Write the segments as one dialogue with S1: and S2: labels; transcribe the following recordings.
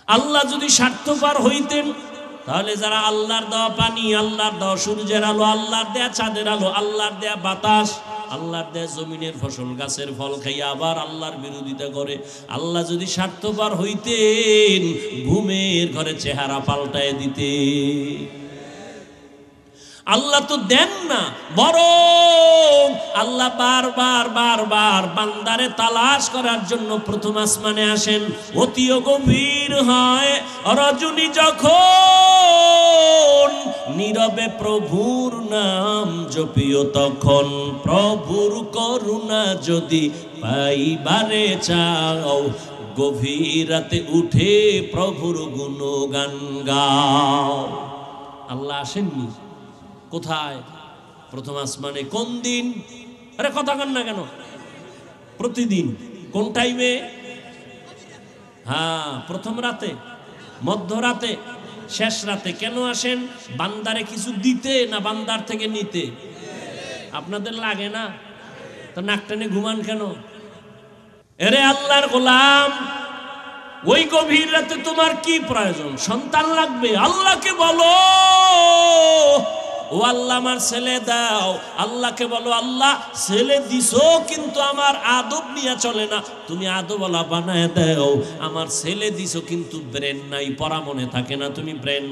S1: আল্লাহ যদি স্বার্থপর হইতেন তাহলে যারা আল্লাহর দেওয়া পানি, আল্লাহর দেওয়া সূর্যের আলো, আল্লাহর দেয়া চাঁদের আলো, আল্লাহর দেয়া বাতাস, আল্লাহর দেয়া জমিনের ফসল গাছের ফল খাইয়া আবার আল্লাহর বিরোধিতা করে, আল্লাহ যদি স্বার্থপর হইতেন ঘুমের ঘরে চেহারা পাল্টায় দিতে। আল্লাহ তো দেন না, বরং আল্লাহ বারবার বারবার বান্দারে তালাশ করার জন্য প্রথম আসমানে আসেন। অতিও গভীর হয় রজনী যখন, নীরবে প্রভুর নাম জপিও তখন। প্রভুর করুণা যদি পাইবারে চাও, গভীর রাতে উঠে প্রভুর গুণগান গাও। আল্লাহ আসেননি কোথায়? প্রথম আসমানে। কোন দিন? আরে কথা কন না কেন? প্রতিদিন। কোন টাইমে? হ্যাঁ, প্রথম রাতে, মধ্যরাতে, শেষ রাতে। কেন আসেন? বান্দারে কিছু দিতে না বান্দার থেকে নিতে? আপনাদের লাগে না? তো নাক টেনে ঘুমান কেন? এরে আল্লাহর গোলাম, ওই গভীর রাতে তোমার কি প্রয়োজন? সন্তান লাগবে, আল্লাহকে বলো ও আল্লাহ আমার ছেলে দাও। আল্লাহকে বলো আল্লাহ ছেলে দিছো কিন্তু আমার আদব নিয়ে চলে না, তুমি আদবওয়ালা বানায় দাও। আমার ছেলে দিছো কিন্তু ব্রেন নাই, পড়া মনে থাকে না, তুমি ব্রেন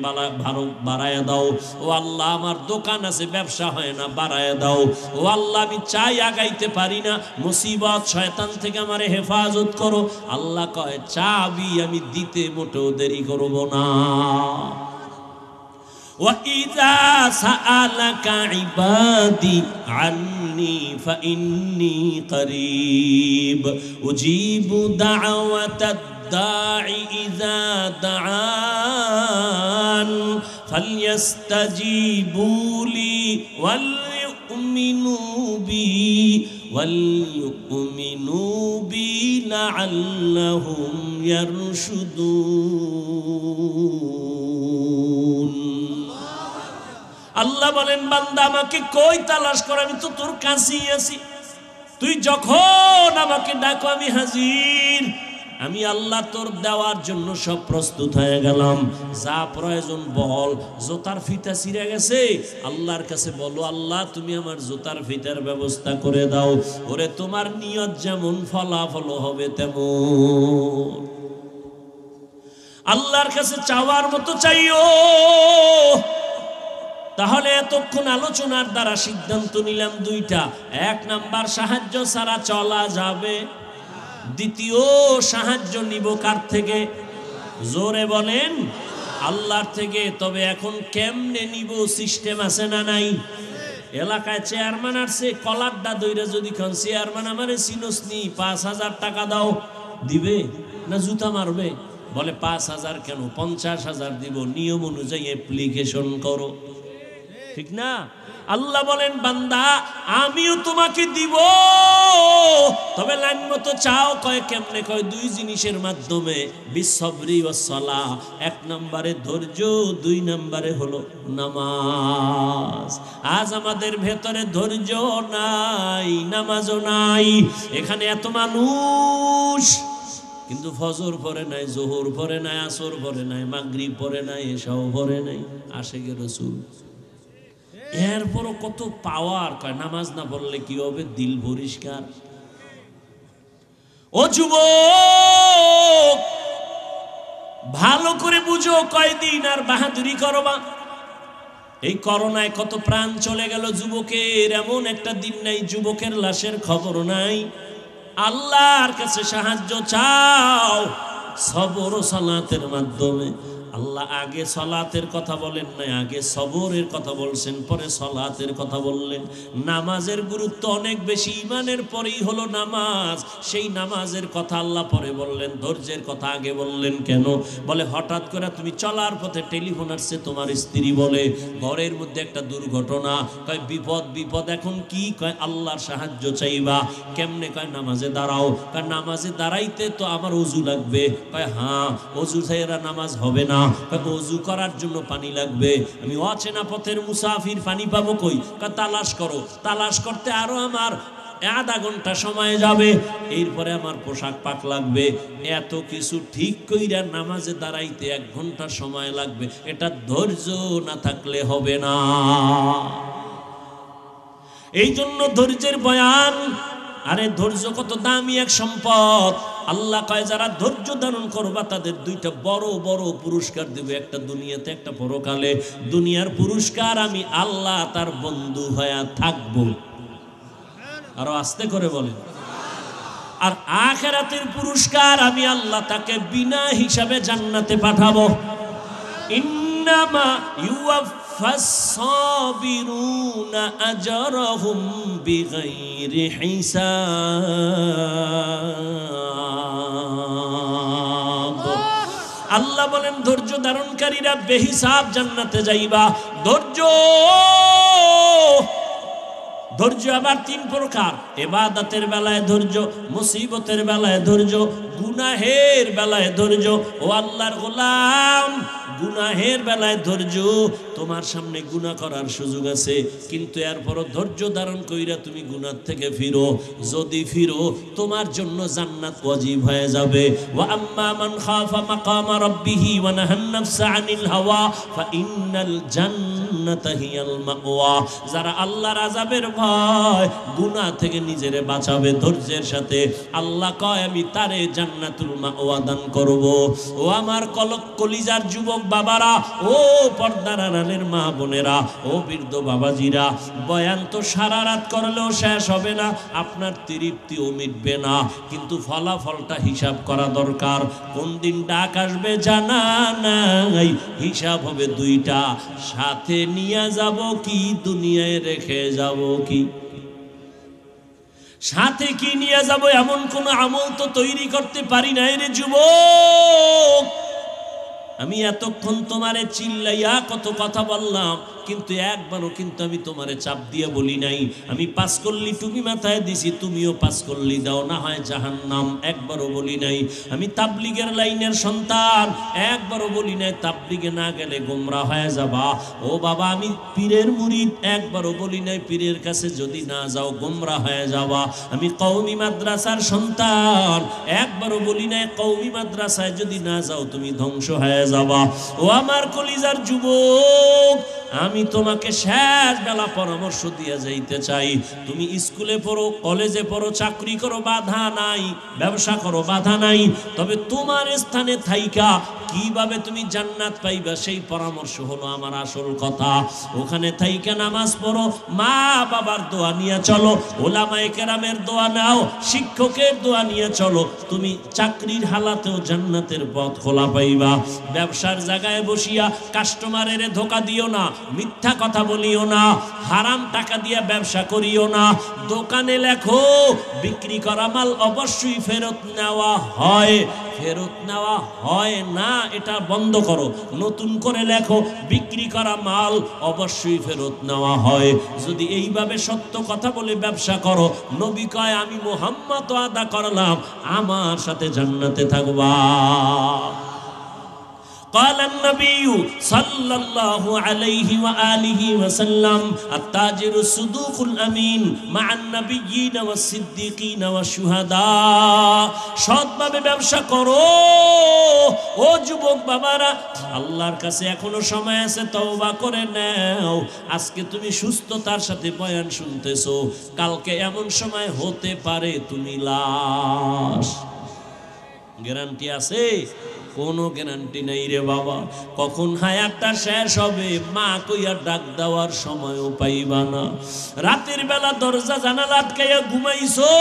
S1: বাড়ায় দাও। ও আল্লাহ আমার দোকান আছে ব্যবসা হয় না, বাড়ায় দাও। ও আল্লাহ আমি চাই আগাইতে পারি না, মুসিবত শয়তান থেকে আমারে হেফাজত করো। আল্লাহ কয় চাবি আমি দিতে মোটেও দেরি করব না। وَإِذَا سَأَلَكَ عِبَادِي عَنِّي فَإِنِّي قَرِيبٌ أُجِيبُ دَعْوَةَ الدَّاعِ إِذَا دَعَانِ فَلْيَسْتَجِيبُوا لِي وَلْيُؤْمِنُوا بِي لَعَلَّهُمْ يَرْشُدُونَ। আল্লাহ বলেন বান্দা আমাকে কই তালাশ কর, আমি তো তোর কাছেই আছি। তুই যখন আমাকে ডাকো আমি হাজির। আমি আল্লাহ তোর দেওয়ার জন্য সব প্রস্তুত হয়ে গেলাম। যা প্রয়োজন বল। জোতার ফিতা ছিঁড়ে গেছে, আল্লাহর কাছে বলো আল্লাহ তুমি আমার জোতার ফিতার ব্যবস্থা করে দাও। ওরে তোমার নিয়ত যেমন ফলাফল হবে তেমন। আল্লাহর কাছে চাওয়ার মতো চাইও। তাহলে এতক্ষণ আলোচনার দ্বারা সিদ্ধান্ত নিলাম দুইটা। এক নাম্বার, সাহায্য ছাড়া চলা যাবে। দ্বিতীয়, সাহায্য নিব কার থেকে? জোরে বলেন, আল্লাহর থেকে। তবে এখন কেমনে নিব সিস্টেম আছে না নাই? এলাকায় চেয়ারম্যান আসছে, কলারটা দইরা যদি খান চেয়ারম্যান আমারে চিনসনি ৫,০০০ টাকা দাও, দিবে না জুতা মারবে? বলে ৫,০০০ কেন, ৫০,০০০ দিব, নিয়ম অনুযায়ী অ্যাপ্লিকেশন করো। ঠিক না? আল্লাহ বলেন বান্দা আমিও তোমাকে দিব, তবে লাইন মতো চাও। কয় কেমনে? কয় দুই জিনিসের মাধ্যমে, বিসবরি ওয়াস সালাহ। এক নম্বরে ধৈর্য, দুই নম্বরে হলো নামাজ। আজ আমাদের ভেতরে ধৈর্য নাই, নামাজও নাই। এখানে এত মানুষ কিন্তু ফজর পড়ে নাই, জোহর পড়ে নাই, আসর পড়ে নাই, মাগরিব পড়ে নাই, এশাও পড়ে নাই। আশিকে রাসূল। এরপরও কত পাওয়ার। কয় নামাজ না পড়লে কি হবে? দিল পরিষ্কার। ও যুবক ভালো করে বুঝো, কয়দিন আর বাহাদুরি করবা? এই করোনায় কত প্রাণ চলে গেল যুবকের। এমন একটা দিন নাই যুবকের লাশের খবর নাই। আল্লাহর কাছে সাহায্য চাও সবর ও সালাতের মাধ্যমে। আল্লাহ আগে সালাতের কথা বলেন নাই, আগে সবরের কথা বলছেন, পরে সালাতের কথা বললেন। নামাজের গুরুত্ব অনেক বেশি, ঈমানের পরেই হলো নামাজ। সেই নামাজের কথা আল্লাহ পরে বললেন, ধৈর্যের কথা আগে বললেন। কেন? বলে হঠাৎ করে তুমি চলার পথে টেলিফোন আসছে, তোমার স্ত্রী বলে ঘরের মধ্যে একটা দুর্ঘটনা। কয় বিপদ বিপদ, এখন কি? কয় আল্লাহর সাহায্য চাইবা। কেমনে? কয় নামাজে দাঁড়াও। কয় নামাজে দাঁড়াইতে তো আমার ওযু লাগবে। কয় হ্যাঁ, ওযু ছাড়া নামাজ হবে না। ওযু করার জন্য পানি লাগবে। আমি অচেনা পথের মুসাফির, পানি পাবো কই? তালাশ করো। তালাশ করতে আরো আমার আধা ঘন্টা সময় যাবে, এরপরে আমার পোশাক পাক লাগবে, এত কিছু ঠিক কইরা নামাজে দাঁড়াইতে 1 ঘন্টা সময় লাগবে। এটা ধৈর্য না থাকলে হবে না। এই জন্য ধৈর্যের বয়ান। আরে ধৈর্য কত দামি এক সম্পদ। আল্লাহ কয় যারা ধৈর্য ধারণ করবা তাদের 2টা বড় বড় পুরস্কার দেবে, একটা দুনিয়াতে একটা পরকালে। দুনিয়ার পুরস্কার আমি আল্লাহ তার বন্ধু হয়ে থাকবো, আরো আস্তে করে বলেন। আর আখিরাতের পুরস্কার আমি আল্লাহ তাকে বিনা হিসাবে জান্নাতে পাঠাবো। ইন্নামা ইউওয়াফাস সাবিরুনা আজরাহুম বিগাইরি হিসাব। আল্লাহ বলেন ধৈর্য ধারণকারীরা বেহিসাব জান্নাতে যাইবা। ধৈর্য আবার 3 প্রকার। ইবাদতের বেলায় ধৈর্য, মুসিবতের বেলায় ধৈর্য, গুনাহের বেলায় ধৈর্য। ও আল্লাহর গোলাম, গুনাহের বেলায় ধৈর্য। তোমার সামনে গুনাহ করার সুযোগ আছে, কিন্তু এরপরও ধৈর্য ধারণ কইরা তুমি গুনাহ থেকে ফিরো। যদি ফিরো তোমার জন্য জান্নাত ওয়াজিব হয়ে যাবে। ওয়া আম্মা মান খাফা মাকামা রাব্বিহি ওয়া নাহান নাফসা আনিল হাওয়া ফাইন্নাল জান্নাতা হিয়াল মাওয়া। যারা আল্লাহর আযাবের ভয়, গুনাহ থেকে নিজেরে বাঁচাবে ধৈর্যের সাথে, আল্লাহ কয় আমি তারে জান্নাতুল মাওয়া দান করব। ও আমার কলিজার যুবক বাবারা, ও পর্দার আড়ালের মা বোনেরা, ও বৃদ্ধ বাবাজিরা, বয়ান তো সারা রাত করলেও শেষ হবে না, আপনার তৃপ্তিও মিটবে না, কিন্তু ফলাফলটা হিসাব করা দরকার। কোন দিন ডাক আসবে জানা নাই, হিসাব হবে 2টা। সাথে নিয়ে যাব কি, দুনিয়ায় রেখে যাব কি? সাথে কি নিয়ে যাব এমন কোন আমল তো তৈরি করতে পারি নাই রে যুবক। আমি এতক্ষণ তোমারে চিল্লাইয়া কত কথা বললাম, কিন্তু একবারও কিন্তু আমি তোমারে চাপ দিয়ে বলি নাই আমি 5 কল্লি টুপি মাথায় দিছি তুমিও 5 কল্লি দাও, না হয় জাহান্নাম। একবারও বলি নাই আমি তাবলিগের লাইনের সন্তান, একবারও বলি নাই তাবলিগে না গেলে গোমরা হয়ে যাবা। ও বাবা আমি পীরের মুরিদ, একবারও বলি নাই পীরের কাছে যদি না যাও গোমরা হয়ে যাবা। আমি কওমি মাদ্রাসার সন্তান, একবারও বলি নাই কওমি মাদ্রাসায় যদি না যাও তুমি ধ্বংস হয়ে যাবা। ও আমার কলিজার যুবক, আমি তোমাকে শেষ বেলা পরামর্শ দিয়ে যাইতে চাই। তুমি স্কুলে পড়ো, কলেজে পড়ো, চাকরি করো, বাধা নাই, ব্যবসা করো, বাধা নাই, তবে তোমার স্থানে থাইকা কিভাবে তুমি জান্নাত পাইবা সেই পরামর্শ হলো আমার আসল কথা। ওখানে থাইকা নামাজ পড়ো, মা বাবার দোয়া নিয়ে চলো, ওলামায়ে কেরামের দোয়া নাও, শিক্ষকের দোয়া নিয়ে চলো, তুমি চাকরির হালাতেও জান্নাতের পথ খোলা পাইবা। ব্যবসার জায়গায় বসিয়া কাস্টমারের ধোকা দিও না, মিথ্যা কথা বলিও না, হারাম টাকা দিয়ে ব্যবসা করিও না। দোকানে লেখো বিক্রি করা মাল অবশ্যই ফেরত নেওয়া হয়, ফেরত নেওয়া হয় না এটা বন্ধ করো। নতুন করে লেখো বিক্রি করা মাল অবশ্যই ফেরত নেওয়া হয়। যদি এইভাবে সত্য কথা বলে ব্যবসা করো, নবী কয় আমি মুহাম্মদ ওয়াদা করলাম আমার সাথে জান্নাতে থাকবা। قال النبي صلى الله عليه وآله وسلم التاجر الصدوق الأمين مع النبيين والصديقين والشهداء। সৎভাবে ব্যবসা করো ও যুবক বাবারা, আল্লাহর কাছে এখনো সময় আছে, তওবা করে নাও। আজকে তুমি সুস্থতার সাথে বয়ান শুনতেছো, কালকে এমন সময় হতে পারে তুমি লাশ। গ্যারান্টি আছে? কোনো গ্যারান্টি নেই রে বাবা। কখন হায়াতটা শেষ হবে মা কইয়া ডাক দেওয়ার সময়ও পাইবা না। রাতের বেলা দরজা জানালা আটকাইয়া ঘুমাইছো,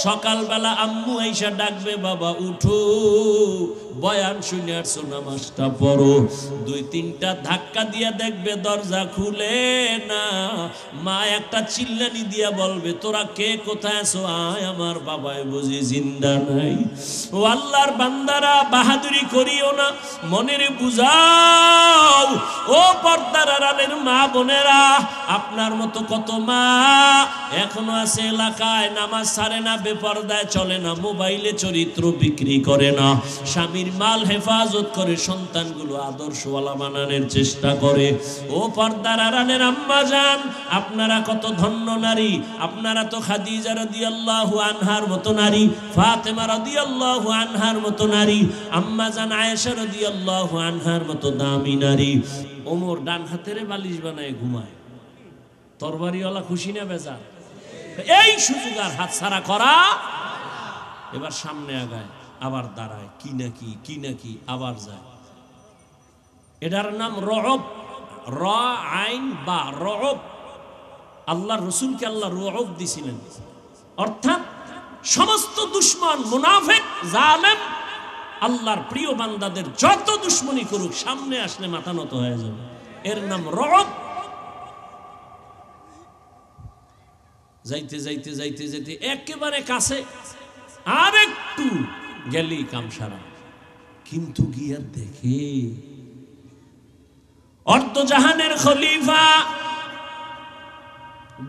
S1: সকালবেলা আম্মু আইসা ডাকবে বাবা উঠো, বয়ান শুনে আসছো, নামাজটা পড়ো। 2-3টা ধাক্কা দিয়া দেখবে দরজা খুলে না। মা একটা চিল্লানি দিয়া বলবে তোরা কে, কোথায় আছো? আয় আমার বাবাই বুঝি জিন্দা নাই। ও আল্লাহর বান্দারা, বাহাদুরি করিও না, মনের বুঝাও। ও পর্দার আড়ালের মা বোনেরা, আপনার মতো কত মা এখনো আছে এলাকায় নামাজ ছাড়ে না, বেপরদায় চলে না, মোবাইলে চরিত্র বিক্রি করে না, স্বামীর মাল হেফাজত করে সন্তানগুলো আদর্শওয়ালা বানানোর চেষ্টা করে। ও পর্দার আড়ালের আম্মা জান, আপনারা কত ধন্য নারী। আপনারা তো খাদিজা রাদিয়াল্লাহু আনহার মতো নারী, ফাতেমা রাদিয়াল্লাহু আনহার মতো নারী, আম্মা জান আয়েশা রাদিয়াল্লাহু আনহার মতো দামি নারী। ওমর ডান হাতের বালিশ বানায় ঘুমায়, তরবারিওয়ালা খুশি না বেজার? এই সুযোগ আর হাতছাড়া করা। এবার সামনে আগায়, আবার দাঁড়ায়, কি নাকি আবার যায়। এটার নাম রব, র আইন বা রব। আল্লাহ রসুলকে আল্লাহ রব দিছিলেন, অর্থাৎ সমস্ত দুশ্মন, মুনাফিক, জালেম আল্লাহর প্রিয় বান্দাদের যত দুশ্মনী করুক, সামনে আসলে মাথা নত হয়ে যাবে। এর নাম রব। যাইতে যাইতে যাইতে যাইতে একেবারে কাছে, আর একটু গেলি কামসারা। কিন্তু গিয়া দেখে অর্ধজাহানের খলিফা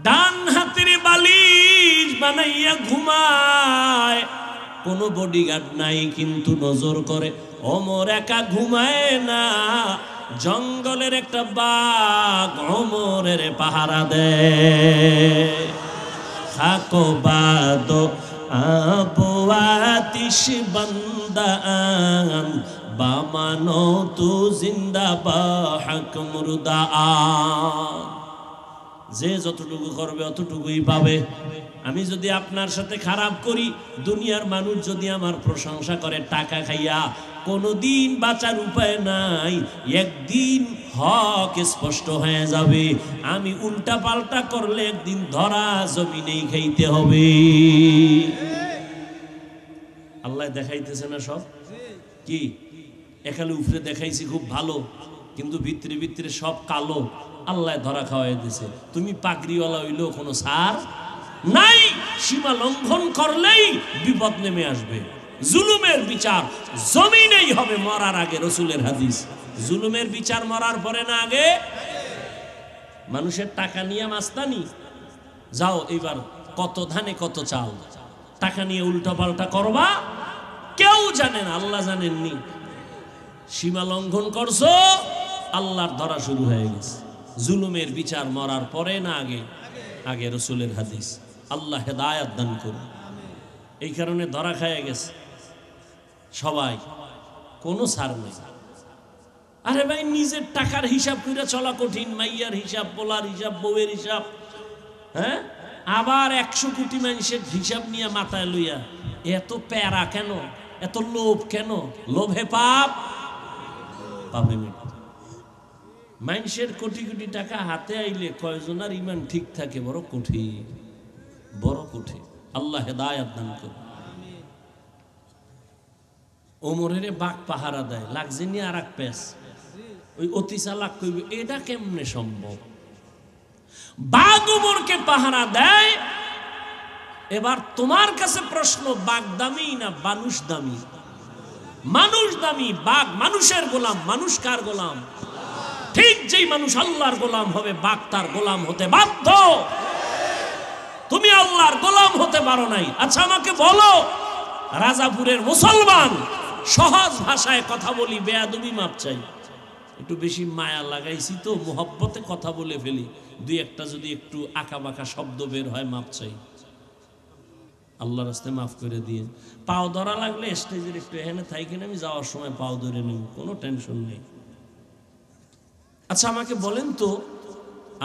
S1: ডান হাতের বালিশ বানাইয়া ঘুমায়, কোনো বডিগার্ড নাই, কিন্তু নজর করে। ওমর একা ঘুমায় না, জঙ্গলের একটা বাঘ ওমরের পাহারা দেয়। খাকো বাদো আবু আতিশ বান্দান বামানো তু জিন্দা বা হক মুর্দা। যে যতটুকু করবে অতটুকুই পাবে। আমি যদি আপনার সাথে খারাপ করি, দুনিয়ার মানুষ যদি আমার প্রশংসা করে টাকা খাইয়া, কোনোদিন বাঁচার উপায় নাই। একদিন হক স্পষ্ট হয়ে যাবে। আমি উল্টা পাল্টা করলে একদিন ধরা জমিনেই খাইতে হবে। আল্লাহ দেখাইতেছে না সব কি? এখানে উপরে দেখাইছি খুব ভালো, কিন্তু ভিতরে ভিতরে সব কালো। আল্লাহ ধরা খাওয়াই দিছে। তুমি পাগড়িওয়ালা হইলেও কোনো সার নাই। সীমা লঙ্ঘন করলেই বিপদ নেমে আসবে। জুলুমের বিচার জমিনেই হবে মরার আগে। রসুলের হাদিস, জুলুমের বিচার মরার পরে না আগে। মানুষের টাকা নিয়ে মাস্তানি, যাও এবার কত ধানে কত চাল, টাকা নিয়ে উল্টা পাল্টা করবা, কেউ জানে না, আল্লাহ জানেননি। সীমা লঙ্ঘন করছো, আল্লাহর ধরা শুরু হয়ে গেছে। জুলুমের বিচার মরার পরে না আগে? আগে। রসুলের হাদিস। আল্লাহ হেদায়াত দান করুন। এই কারণে ধরা খায় গেছে সবাই, কোনো ছাড় নেই। আরে ভাই, নিজের টাকার হিসাব করে চলা কঠিন। মাইয়ার হিসাব, পোলার হিসাব, বউয়ের হিসাব, হ্যাঁ, আবার 100 কোটি মানুষের হিসাব নিয়ে মাথায় লইয়া এত প্যারা কেন? এত লোভ কেন? লোভে পাপ, পাবে মিট। মানুষের কোটি কোটি টাকা হাতে আইলে কয়জনের ইমান ঠিক থাকে? বড় কঠিন, বড় কঠিন। আল্লাহ হেদায়াত দান করুন। ওমরের বাঘ পাহারা দেয়, লাগছে নি আর এক পেস। ওই অতি চালাক কইবে, এটা কেমনে সম্ভব? বাঘ ওমরকে পাহারা দেয়। এবার তোমার কাছে প্রশ্ন, বাঘ দামি না মানুষ দামি? মানুষ দামি। বাঘ মানুষের গোলাম। মানুষ কার গোলাম? ঠিক যেই মানুষ আল্লাহর গোলাম হবে, বাঘ তার গোলাম হতে বাধ্য। তুমি আল্লাহর গোলাম হতে পারো নাই। আচ্ছা আমাকে বলো, রাজাপুরের মুসলমান, সহজ ভাষায় কথা বলি, বেয়াদবি মাপ চাই। একটু বেশি মায়া লাগাইছি তো, মোহব্বতে কথা বলে ফেলি। দুই একটা যদি একটু আঁকা বাঁকা শব্দ বের হয়, মাপ চাই। আল্লাহর রাস্তায় মাফ করে দিয়ে। পাও ধরা লাগলে স্টেজের একটু এখানে থাইকেন, আমি যাওয়ার সময় পাও ধরে নেব, কোনো টেনশন নেই। আচ্ছা আমাকে বলেন তো,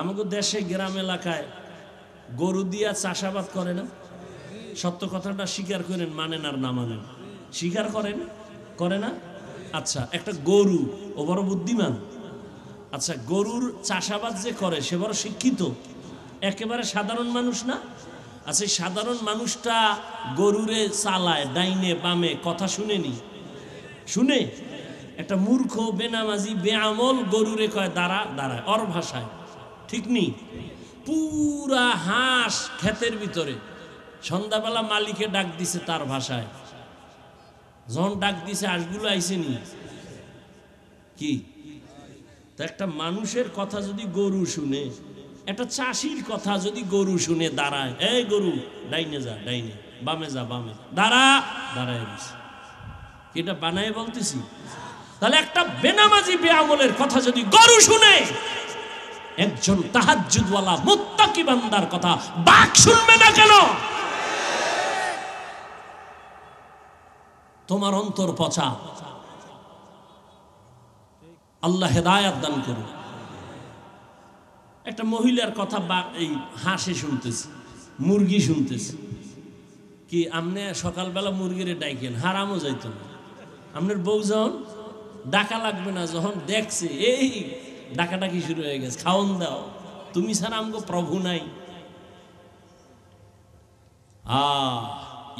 S1: আমাকে দেশে গ্রাম এলাকায় গরু দিয়া চাষাবাদ করে না? সত্য কথাটা স্বীকার করেন, মানেন আর না মানেন, স্বীকার করেন, করে না? আচ্ছা, একটা গরু, ও বড় বুদ্ধিমান। আচ্ছা, গরুর চাষাবাদ যে করে সে বড় শিক্ষিত, একেবারে সাধারণ মানুষ না? আচ্ছা, সাধারণ মানুষটা গরুরে চালায় ডাইনে বামে, কথা শুনেনি? শুনে? একটা মূর্খ বেনামাজি বেআমল গরুরে কয় দাঁড়া, দাঁড়ায় ওর ভাষায়, ঠিক নেই? পুরা হাঁস ক্ষেতের ভিতরে। সন্ধ্যাবেলা মালিকে ডাক দিছে তার ভাষায়, যখন ডাক দিছে হাঁসগুলো আইসেনি কি? তো একটা মানুষের কথা যদি গরু শুনে, একটা চাষির কথা যদি গরু শুনে দাঁড়ায়, এই গরু ডাইনে যা ডাইনে, বামে যা বামে, দাঁড়া, দাঁড়ায়। এটা বানায় বলতেছি? তাহলে একটা বেনামাজি বেআমলের কথা যদি গরু শুনে, একজন তাহাজ্জুদওয়ালা মুত্তাকি বান্দার কথা বাঘ শুনবে না কেন? তোমার অন্তর পচা, আল্লাহ হেদায়াত দান করুন। একটা মহিলার কথা এই হাসে শুনতেছি, মুরগি শুনতেছি। কি আমনে সকালবেলা মুরগিরে ডাইকেন, হারামও যাইত না। আপনার বউ যখন ডাকা লাগবে না, যখন দেখছে এই ডাকাডাকি শুরু হয়ে গেছে, খাওন দাও, তুমি ছাড়া আমগো প্রভু নাই।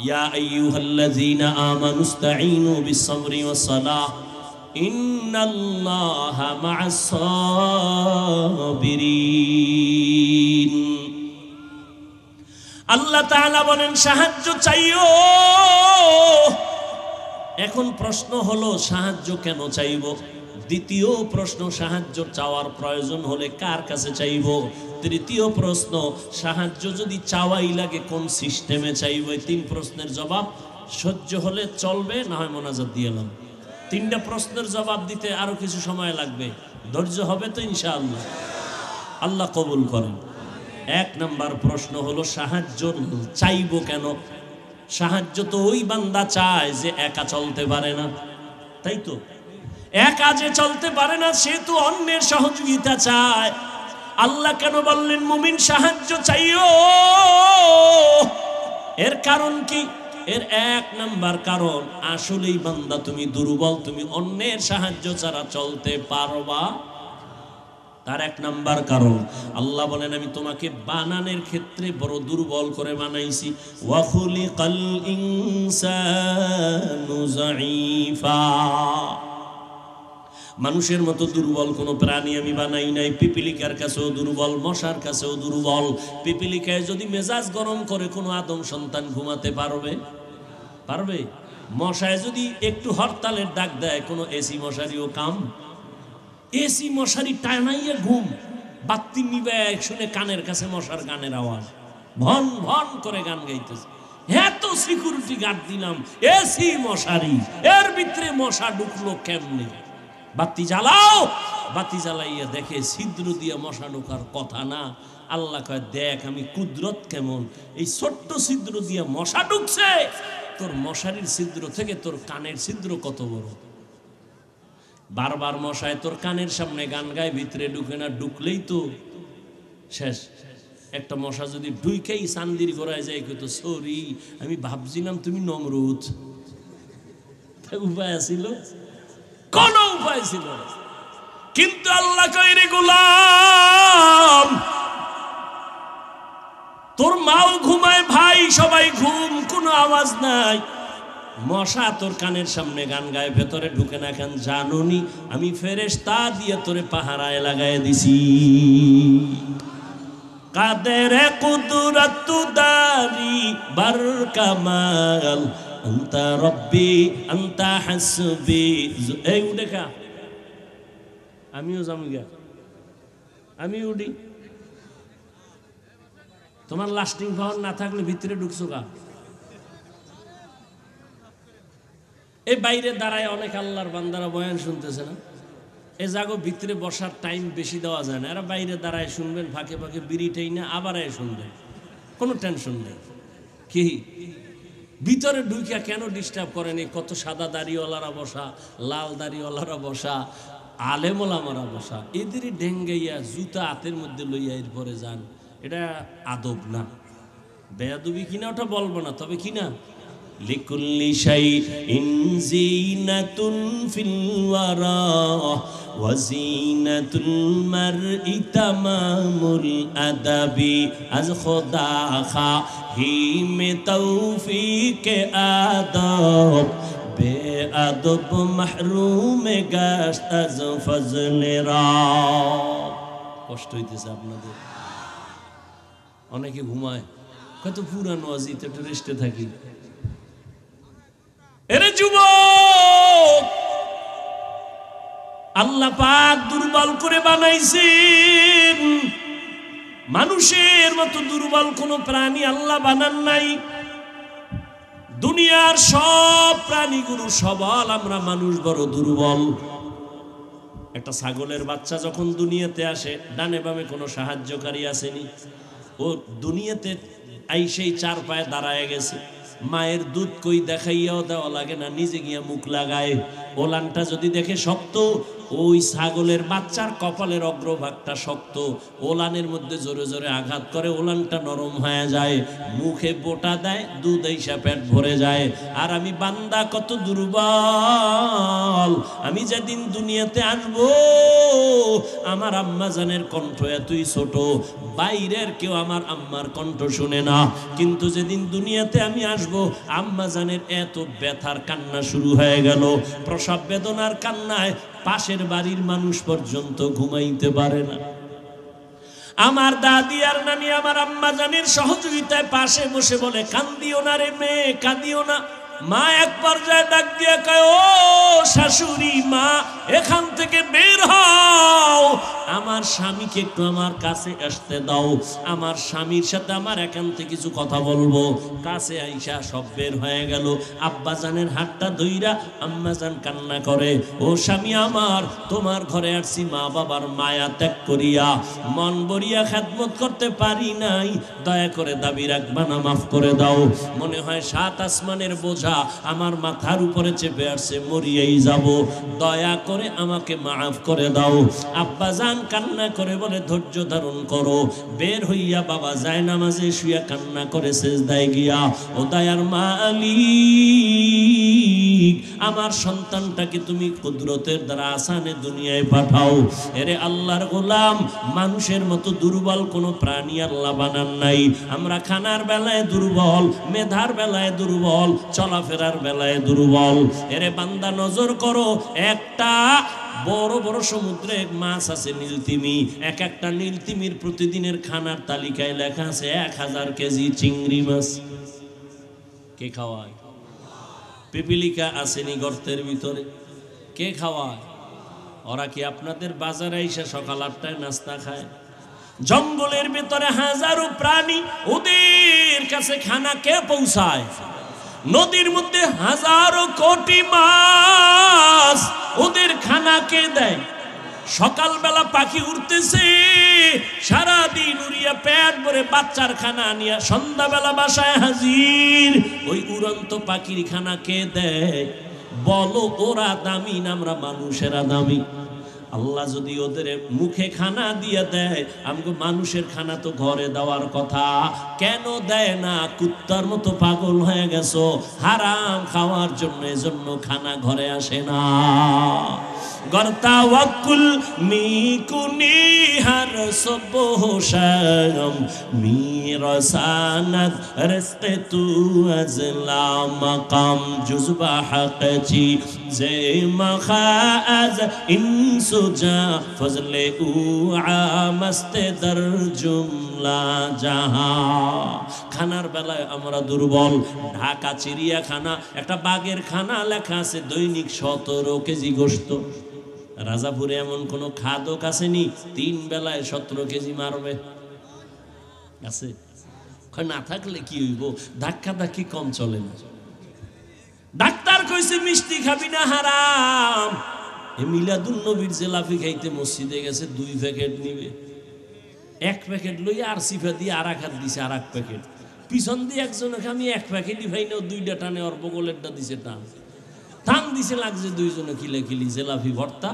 S1: ইয়া আইয়ুহাল্লাযীনা আমানুস্তাঈনু বিস-সাবরি ওয়াস-সালাহ ইন্নাল্লাহা মা'আস-সাবিরিন। আল্লাহ তাআলা বলেন সাহায্য চাইও। এখন প্রশ্ন হলো সাহায্য কেন চাইব? দ্বিতীয় প্রশ্ন, সাহায্য চাওয়ার প্রয়োজন হলে কার কাছে চাইব? তৃতীয় প্রশ্ন, সাহায্য যদি চাওয়াই লাগে কোন সিস্টেমে চাইব? এই তিন প্রশ্নের জবাব সহ্য হলে চলবে, না হয় মোনাজাত দিয়ে এলাম। তিনটা প্রশ্নের জবাব দিতে আরো কিছু সময় লাগবে, ধৈর্য হবে তো ইনশাআল্লাহ? আল্লাহ কবুল করেন। এক নাম্বার প্রশ্ন হলো সাহায্য চাইব কেন? সাহায্য তো ওই বান্দা চায় যে একা চলতে পারে না, তাই তো? একা যে চলতে পারে না সে তো অন্যের সহযোগিতা চায়। আল্লাহ কেন বললেন মুমিন সাহায্য চাইও? এর কারণ কি? এর এক নাম্বার কারণ, আসলেই বান্দা তুমি দুর্বল, তুমি অন্যের সাহায্য ছাড়া চলতে পারবা। তার এক নাম্বার কারণ, আল্লাহ বলেন আমি তোমাকে বানানোর ক্ষেত্রে বড় দুর্বল করে বানাইছি। ওয়া খুলিকাল ইনসানু যায়ীফা। মানুষের মতো দুর্বল কোনো প্রাণী আমি বানাই নাই। পিপিলিকার কাছেও দুর্বল, মশার কাছেও দুর্বল। পিপিলিকায় যদি মেজাজ গরম করে কোনো আদম সন্তান ঘুমাতে পারবে? পারবে? মশায় যদি একটু হরতালের ডাক দেয়, কোনো এসি মশারিও কাম? এসি মশারি টানাইয়া ঘুম, বাতি নিবে শুনে কানের কাছে মশার গানের আওয়াজ, ভন ভন করে গান গাইতেছে। এত সিকিউরিটি গার্ড দিলাম, এসি মশারি, এর ভিতরে মশা ঢুকলো কেমনে? বাতি জ্বালাও, বাতি জ্বালাইয়া দেখে ছিদ্র দিয়ে মশা ঢোকার কথা না। আল্লাহ কয় দেখ আমি কুদরত কেমন, এই ছোট্ট ছিদ্র দিয়ে মশা ঢুকছে। তোর মশারির ছিদ্র থেকে তোর কানের ছিদ্র কত বড়। বারবার মশায় তোর কানের সামনে গান গায়, ভিতরে ঢুকে না, ঢুকলেই তো শেষ। একটা মশা যদি ঢুকেই চান্দির গোড়ায় যায়, কত সরি আমি ভাবছিলাম তুমি নমরুদ। উপায় ছিল? কোন উপায় ছিল? কিন্তু আল্লাহ কয় রে গোলাম, তোর মাও ঘুমায়, ভাই সবাই ঘুম, কোনো আওয়াজ নাই। মশা তোর কানের সামনে গান গায়, ভেতরে ঢুকে না কেন জানুনি? আমি ফেরেশতা দিয়ে তোরে পাহারায় লাগাই দিছি। কাদের কুদরত দারি বার কামাল আনতা রব্বি আনতা হাসবি। এই উঠে খা, আমিও জামিগা, আমি উঠি। তোমার লাস্টিং পাওয়ার না থাকলে ভিতরে ঢুকছো গা? এই বাইরে দাঁড়ায় অনেক আল্লাহর বান্দারা বয়ান শুনতেছে না? এ জাগো ভিতরে বসার টাইম বেশি দেওয়া যায় না। এরা বাইরে দাঁড়ায় শুনবেন, ফাঁকে ফাঁকে বিড়িটাই না আবার শুনবেন, কোনো টেনশন নেই। কি ভিতরে ঢুকিয়া কেন ডিস্টার্ব করেনি? কত সাদা দাড়িওয়ালারা বসা, লাল দাড়িওয়ালারা বসা, আলেমোলামারা বসা, এদেরই ডেঙ্গাইয়া জুতা হাতের মধ্যে লইয়া এরপরে যান। এটা আদব না। বেয়াদবি কিনা ওটা বলবো না, তবে কিনা লিকুল্লি শাইইন যিনাতুন ফিল ওয়ারা ওয়া যিনাতুল মারই তামামুল আদাবি আজ খোদা খাহিমে তৌফিকে আদব বেআদব মাহরুমে গাশত আজ ফজলে রা। কষ্ট হইতেছে আপনাদের? অনেকে ঘুমায়, কত পুরানো আজিতে একটু রেস্টে থাকি। এরে যুবক, আল্লাহ পাক দুর্বল করে বানাইছেন। মানুষের মতো দুর্বল কোন প্রাণী আল্লাহ বানান নাই। দুনিয়ার সব প্রাণীগুলো সবল, আমরা মানুষ বড় দুর্বল। একটা ছাগলের বাচ্চা যখন দুনিয়াতে আসে, ডানে বামে কোনো সাহায্যকারী আসেনি, ও দুনিয়াতে আইসেই চার পায়ে দাঁড়ায় গেছে। মায়ের দুধ কই দেখাইয়াও দেওয়া লাগে না, নিজে গিয়া মুখ লাগায়। ওলানটা যদি দেখে শক্ত, ওই ছাগলের বাচ্চার কপালের অগ্রভাগটা শক্ত, ওলানের মধ্যে জোরে জোরে আঘাত করে, ওলানটা নরম হয়ে যায়, মুখে বোটা দেয়, দুধ এইসা পেট ভরে যায়। আর আমি বান্দা কত দুর্বল, আমি যেদিন দুনিয়াতে আসবো আমার আম্মা জানের কণ্ঠ এতই ছোট, বাইরের কেউ আমার আম্মার কণ্ঠ শুনে না। কিন্তু যেদিন দুনিয়াতে আমি আসবো আম্মা জানের এত ব্যথার কান্না শুরু হয়ে গেল, প্রসব বেদনার কান্নায় পাশের বাড়ির মানুষ পর্যন্ত ঘুমাইতে পারে না। আমার দাদি আর নানি আমার আম্মা জানের সহযোগিতায় পাশে বসে বলে, কান্দিও না রে মেয়ে, কাঁদিও না। মা এক পর্যায়ে ডাক দিয়ে কয়, ও শাশুড়ি মা, এখান থেকে বের হও, আমার স্বামীকে একটু আমার কাছে আসতে দাও, আমার স্বামীর সাথে আমার একান্তে কিছু কথা বলবো। কাছে আইসা সব বের হয়ে গেল। আব্বা জানের হাতটা ধইরা আম্মা জান কান্না করে, ও স্বামী আমার, তোমার ঘরে আসছি মা বাবার মায়া ত্যাগ করিয়া, মন বরিয়া খেদমত করতে পারি নাই, দয়া করে দাবি রাখবা না, মাফ করে দাও। মনে হয় 7 আসমানের বোঝা আমার মাথার উপরে চেপে আসছে, মরিয়াই যাব, দয়া করে আমাকে মাফ করে দাও। আব্বা জান কান্না করে বলে, ধৈর্য ধারণ করো। বের হইয়া বাবা যায় নামাজে শুয়া কান্না করে সেজদায় গিয়া, ও দয়ার মালিক, আমার সন্তানটাকে তুমি কুদরতের দ্বারা আসানে দুনিয়ায় পাঠাও। এরে আল্লাহর গোলাম, মানুষের মতো দুর্বল কোনো প্রাণী আল্লাহ বানান নাই। আমরা খানার বেলায় দুর্বল, মেধার বেলায় দুর্বল, চলাফেরার বেলায় দুর্বল। এরে বান্দা নজর করো, একটা বড় বড় সমুদ্রে মাছ আছে নীলতিমি, এক একটা নীলতিমির প্রতিদিনের খানার তালিকায় লেখা আছে 1000 কেজি চিংড়ি মাছ। কে খাওয়ায়? পিপিলিকা আসেনি গর্তের ভিতরে, কে খাওয়ায়? ওরা কি আপনাদের বাজারে এসে সকাল 8টায় নাস্তা খায়? জঙ্গলের ভিতরে হাজারো প্রাণী, ওদের কাছে খানা কে পৌঁছায়? নদীর মধ্যে হাজারো কোটি মাছ, ওদের খানা কে দেয়? সকালবেলা পাখি উঠতেছে, সারাদিন উড়িয়া পেট ভরে বাচ্চার খানা নিয়ে সন্ধ্যাবেলা বাসায় হাজির, ওই উড়ন্ত পাখির খানা কে দেয়? বলো, ওরা দামি না আমরা মানুষেরা দামি? আল্লাহ যদি ওদের মুখে খানা দিয়ে দেয়, আমাকে মানুষের খানা তো ঘরে দেওয়ার কথা, কেন দেয় না? কুত্তার মতো পাগল হয়ে গেছো হারাম খাওয়ার জন্য, এজন্য খানা ঘরে আসে না। গর্তাওয়াকুল মিকুনি হার সবহশাম মিরসানাত রিজকে তু আজলা মাকাম জুজবা হাকচি জে মখাজ ইনসুজা ফজলে উ আমস্তে দর জুমলা জাহা। খানার বেলায় আমরা দুর্বল। ঢাকা চিড়িয়াখানা একটা বাঘের খানা লেখা আছে দৈনিক 17 কেজি গোশত। রাজাপুরে এমন কোন খাদক আসেনি 3 বেলায় 17 কেজি মারবে? আছে? না থাকলে কি হইব? ধাক্কা ধাক্কি কম চলে না। ডাক্তার কইছে মিষ্টি খাবি না, হারাম। এ মিলাদুন নবীর জিলাপি খাইতে মসজিদে গেছে, 2 প্যাকেট নিবে, 1 প্যাকেট লইয়া আর সিফা দিয়ে আর এক হাত দিছে আর 1 প্যাকেট। পিছন দিয়ে একজনকে আমি 1 প্যাকেটই ভাই না, 2টা টানে ওর বগলেরটা দিছে টান টান দিছে, লাগছে 2 জনে কিলাকিলি জিলাপি ভর্তা।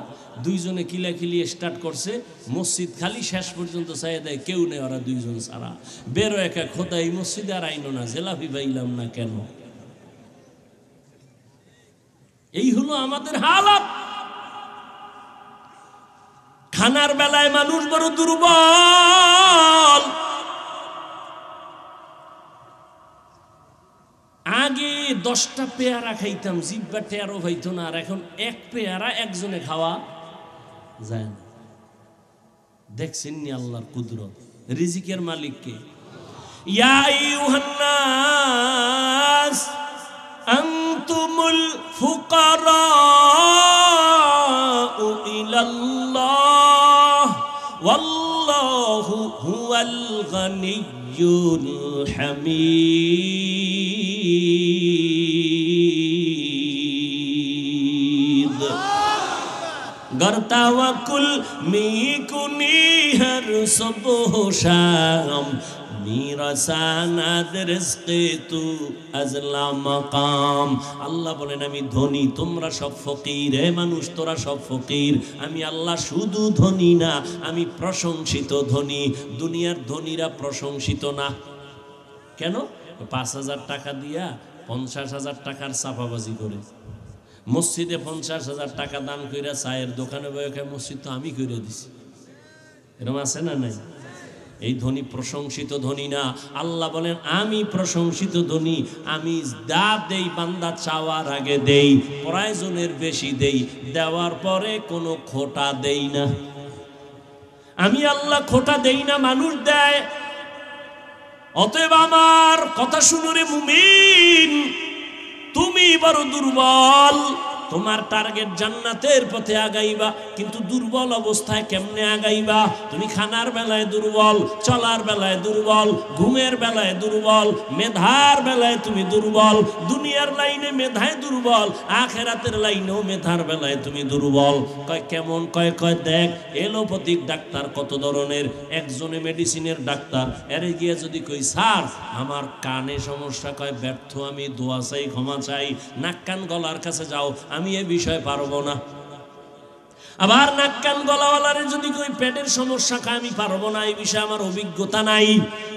S1: 2 জনে কিলাকিলি স্টার্ট করছে, মসজিদ খালি, শেষ পর্যন্ত চাই দেয় কেউ নেই, ওরা 2 জন ছাড়া। বেরো একা খোদা এই মসজিদে আর আইনো না, জিলাপি পাইলাম না কেন? এই হলো আমাদের হালাত। খানার বেলায় মানুষ বড় দুর্বল। আগে 10টা পেয়ারা খাইতাম, জিব্বা টেরো হইতো না, আর এখন 1 পেয়ারা একজনে খাওয়া যায় না। দেখছেন নি আল্লাহর কুদরত? রিজিকের মালিক কে? ইয়া আইয়ুহান নাস আনতুমুল ফুকারাউ ইলাল্লাহ ওয়াল্লাহু হুয়াল গানিয়্যুল হামিদ। गर तवक्कुल मी कुनी हर सुबह शाम मेरा सानाद रिज़्क़े तू अज़ला मकाम। আল্লাহ বলেন আমি ধনী, তোমরা সব ফকির। হে মানুষ, তোরা সব ফকির। আমি আল্লাহ শুধু ধনী না, আমি প্রশংসিত ধনী। দুনিয়ার ধনীরা প্রশংসিত না কেন? ৫,০০০ টাকা দিয়া ৫০,০০০ টাকার চাপাবাজি করে, মসজিদে ৫০,০০০ টাকা দান কইরা চায়ের দোকানে বসে মসজিদ তো আমি কইরা দিছি, এরকম আছে না নাই? এই ধনী প্রশংসিত ধনী না। আল্লাহ বলেন আমি প্রশংসিত ধনী, আমি যা দেই বান্দা চাওয়ার আগে দেই, প্রয়োজনের বেশি দেই, দেওয়ার পরে কোনো খোটা দেই না। আমি আল্লাহ খোটা দেই না, মানুষ দেয়। অতএব আমার কথা শুনো রে মুমিন, তুমি বড় দুর্বল। তোমার টার্গেট জান্নাতের পথে আগাইবা, কিন্তু দুর্বল অবস্থায় কেমনে আগাইবা? তুমি খানার বেলায় দুর্বল, চলার বেলায় দুর্বল, ঘুমের বেলায় দুর্বল, মেধার বেলায় তুমি দুর্বল। দুনিয়ার লাইনে মেধায় দুর্বল, আখেরাতের লাইনেও মেধার বেলায় তুমি দুর্বল। কয় কেমন? কয় দেখ, এলোপ্যাথিক ডাক্তার কত ধরনের। একজনে মেডিসিনের ডাক্তার, এরে গিয়ে যদি কই স্যার আমার কানে সমস্যা, কয় ব্যর্থ, আমি দোয়া চাই, ক্ষমা চাই। নাক কান গলার কাছে যাও, আমি এ বিষয় পারবো না। আবার নাক কান গলাওয়ালারে যদি কই পেটের সমস্যা, কয় আমি পারবো না, এই বিষয়ে আমার অভিজ্ঞতা নাই।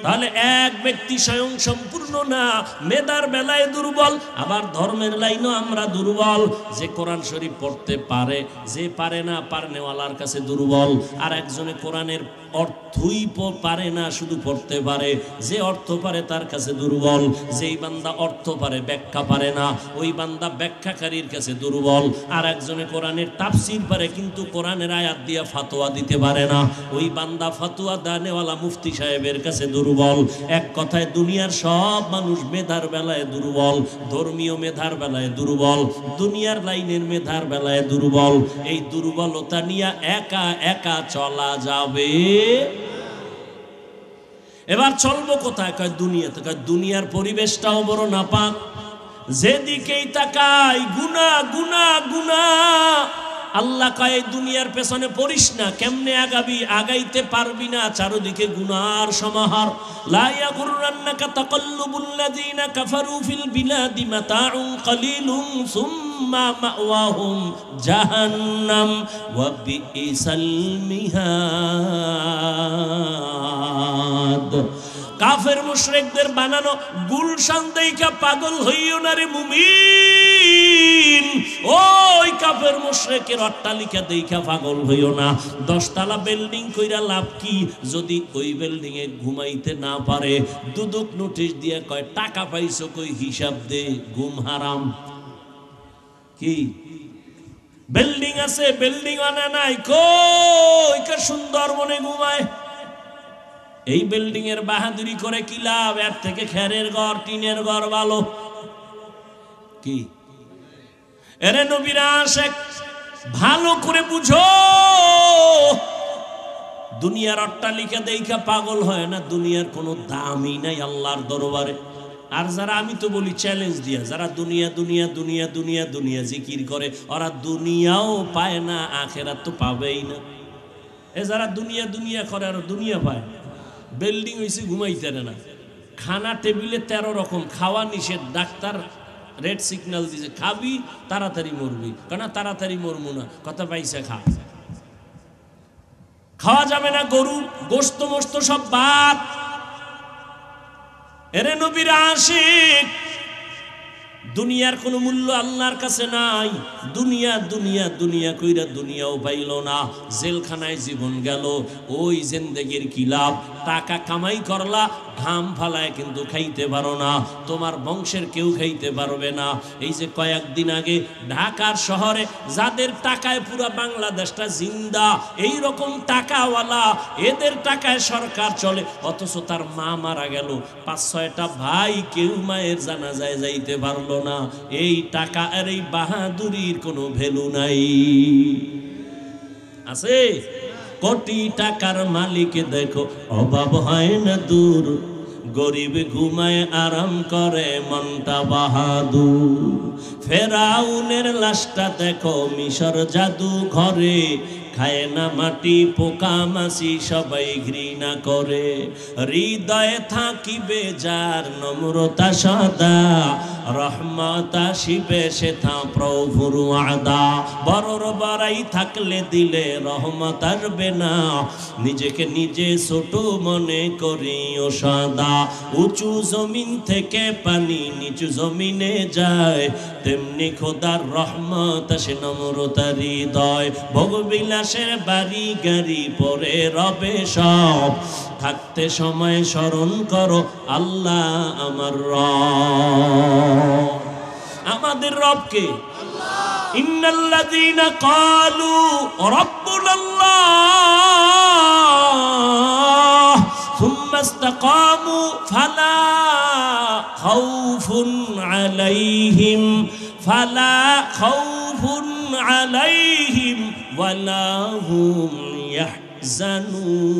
S1: তাহলে এক ব্যক্তি স্বয়ং সম্পূর্ণ না, মেধার বেলায় দুর্বল, আবার ধর্মের লাইনও আমরা দুর্বল। যে কোরআন শরীফ পড়তে পারে, যে পারে না পারনেওয়ালার কাছে দুর্বল। আর একজনে কোরআনের অর্থই পারে না, শুধু পড়তে পারে। যে অর্থ পারে তার কাছে দুর্বল। যেই বান্দা অর্থ পারে ব্যাখ্যা পারে না, ওই বান্দা ব্যাখ্যাকারীর কাছে দুর্বল। আর একজনে কোরআনের তাফসীর পারে কিন্তু কোরআনের আয়াত দিয়ে ফাতোয়া দিতে পারে না, ওই বান্দা ফাতোয়া দানেওয়ালা মুফতি সাহেবের কাছে দুর্বল। এক কথায় দুনিয়ার সব মানুষ মেধার বেলায় দুর্বল, ধর্মীয় মেধার বেলায় দুর্বল, দুনিয়ার লাইনের মেধার বেলায় দুর্বল। এই দুর্বলতা নিয়ে একা একা চলা যাবে? এবার চলবো কোথায়? কয় দুনিয়াতে। কয় দুনিয়ার পরিবেশটাও বড় নাপাক, যেদিকেই তাকাই গুনাহ গুনাহ গুনাহ। আল্লাহ কয় এই দুনিয়ার পেছনে পড়িস না, কেমনে আগাবি? আগাইতে পারবি না, চারদিকে গুনার সমাহার। লা ইয়াগুররান্নাকা তাকাল্লুবুল্লাযীনা কাফারু ফিল বিলাদি মাতাউন কালিলুন সুম্মা মাওয়াহুম জাহান্নাম ওয়া বিইসাল মিহাদ। কাফের মুশরিকদের বানানো গুলশান দেইখা পাগল হইও না রে মুমিন। ওই কাফের মুশরিকের অট্টালিকা দেইখা পাগল হইও না। 10 তলা বিল্ডিং কইরা লাভ কি যদি ওই বিল্ডিং এ ঘুমাইতে না পারে? দুদক নোটিশ দিয়ে কয় টাকা পাইছো কই, হিসাব দে, ঘুম হারাম। কি বিল্ডিং আছে, বিল্ডিং আনা নাই, কই কা সুন্দরবনে ঘুমায়। এই বিল্ডিং এর বাহাদুরি করে কি লাভ? এর থেকে খেরের ঘর, টিনের ঘর ভালো। কি এরে নবীর আশিক, ভালো করে বুঝো, দুনিয়ার অট্টালিকা দেইখা পাগল হয় না। দুনিয়ার কোনো দামই নাই আল্লাহর দরবারে। আর যারা, আমি তো বলি চ্যালেঞ্জ দিয়া, যারা দুনিয়া দুনিয়া দুনিয়া দুনিয়া দুনিয়া জিকির করে, ওরা দুনিয়াও পায় না, আখেরাত তো পাবেই না। এ যারা দুনিয়া দুনিয়া করে আর দুনিয়া পায়, বিল্ডিং হয়েছে ঘুমাইতে না, খানা টেবিলে 13 রকম, খাওয়া নিষেধ, ডাক্তার রেড সিগন্যাল দিছে, খাবি তাড়াতাড়ি মরবি। কেন তাড়াতাড়ি মরবো না? কথা পাইছে খা, খাওয়া যাবে না, গরু গোস্ত মোস্ত সব বাদ। এরে নবীর আশিক, দুনিয়ার কোনো মূল্য আল্লাহর কাছে নাই। দুনিয়া দুনিয়া দুনিয়া কইরা দুনিয়াও পাইল না, জেলখানায় জীবন গেল। ওই জিন্দেগির কি লাভ? টাকা কামাই করলা, ঘাম ফালায় কিন্তু খাইতে পারো না, তোমার বংশের কেউ খাইতে পারবে না। এই যে কয়েকদিন আগে ঢাকার শহরে যাদের টাকায় পুরা বাংলাদেশটা জিন্দা, এই রকম টাকাওয়ালা, এদের টাকায় সরকার চলে, অথচ তার মা মারা গেল, 5-6টা ভাই, কেউ মায়ের জানাজায় যাইতে পারলো না। এই টাকা আর এই বাহাদুরির কোনো ভ্যালু নাই। আছে কোটি টাকার মালিক দেখো, অভাব হয় না দূর, গরিব ঘুমায় আরাম করে মনটা বাহাদুর। ফেরাউনের লাশটা দেখো মিশর জাদু ঘরে, খায় না মাটি পোকা মাছি সবাই ঘৃণা করে। হৃদয়ে থাকিবে যার নম্রতা সদা, রহমত আসিবে সেথা প্রভুর ওয়াদা। বড়র বড়াই থাকলে দিলে রহমত আসবে না, নিজেকে নিজে ছোট মনে করিও সদা। উঁচু জমিন থেকে পানি নিচু জমিনে যায়, তেমনি খোদার রহমত আসে নম্রতার হৃদয়। ভোগবিলাসের বাড়ি গাড়ি পরে রবে সব, থাকতে সময় স্মরণ করো আল্লাহ আমার রব। আমাদের রবকে ইন্নাল্লাযীনা ক্বালু রাব্বুনাল্লাহ সুম্মা ইসতাকামু ফালা খাউফুন আলাইহিম ওয়ালা হুম ইয়াহজানুন।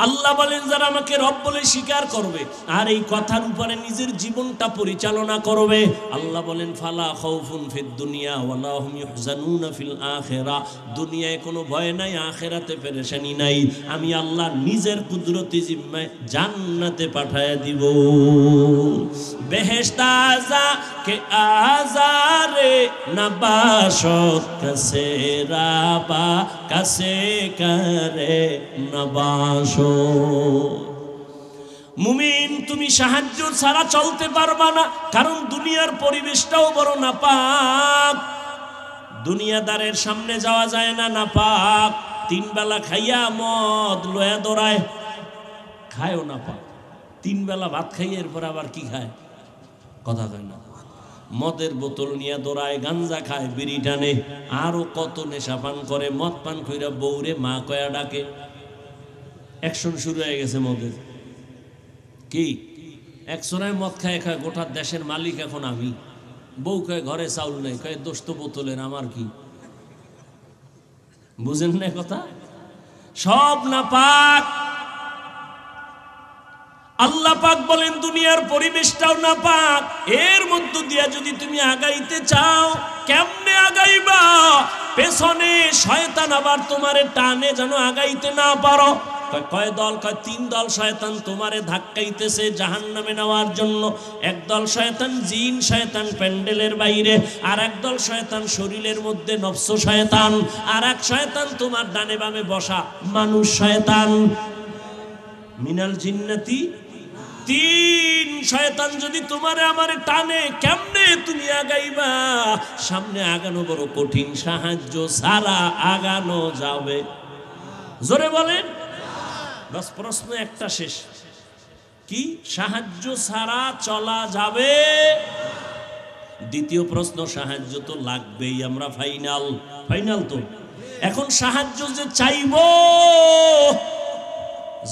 S1: আল্লাহ বলেন যারা আমাকে রব বলে স্বীকার করবে আর এই কথার উপরে নিজের জীবনটা পরিচালনা করবে, আল্লাহ বলেন ফালা খাউফুন ফিদ দুনিয়া ওয়ালা হুম ইহজানুনা ফিল আখিরা। দুনিয়ায় কোনো ভয় নাই, আখিরাতে পেরেশানি নাই। আমি আল্লাহ নিজের কুদরতি জিম্মায় জান্নাতে পাঠায় দিব। বেহেশত আযা কে আজারে নবাশত কাসে রাবা কাসে করে নবাশ। মুমিন তুমি সাহায্য ছাড়া চলতে পারবা না, কারণ দুনিয়ার পরিবেশটাও বড় নাপাক। দুনিয়াদারের সামনে যাওয়া যায় না, নাপাক। তিন বেলা খাইয়া মদ লয়া দৌড়ায়, খায়ও নাপাক। তিন বেলা ভাত খাইয়ে এরপর আবার কি খায়, কথা কয় না। মদের বোতল নিয়ে দৌড়ায়, গাঞ্জা খায়, বিড়ি টানে, আরো কত নেশা পান করে। মদ পান কইরা বউরে মা কয়া ডাকে। অ্যাকশন শুরু হয়ে গেছে মদের। কি একশোরায় মদ খায় খায় গোটা দেশের মালিক এখন আমি। বউ কয় ঘরে চাউল নেই, কয় দোষ তো বোতলের, আমার কি? বুঝেন না কথা? সব না পাক। আল্লাহ পাক বলেন দুনিয়ার পরিবেশটাও না পাক। এর মধ্য দিয়া যদি তুমি আগাইতে চাও, কেমনে আগাইবা? পেছনে শয়তান আবার তোমারে টানে যেন আগাইতে না পারো। কয় দল? কয় তিন দল শয়তান তোমারে ধাক্কাইতেছে জাহান্নামে নেওয়ার জন্য। একদল শয়তান জিন শয়তান প্যান্ডেলের বাইরে, আর একদল শয়তান শরীরের মধ্যে নফস শয়তান, আর এক শয়তান তোমার ডানে বামে বসা মানুষ শয়তান। মিনাল জিন্নাতি। তিন শয়তান যদি তোমারে আমারে টানে, কেমনে তুমি আগাইবা? সামনে আগানো বড় কঠিন, সাহায্য ছাড়া আগানো যাবে? জোরে বলেন। বাস প্রশ্ন একটা শেষ, কি সাহায্য ছাড়া চলা যাবে? দ্বিতীয় প্রশ্ন, সাহায্য তো লাগবেই, আমরা ফাইনাল তো। এখন সাহায্য যে চাইব,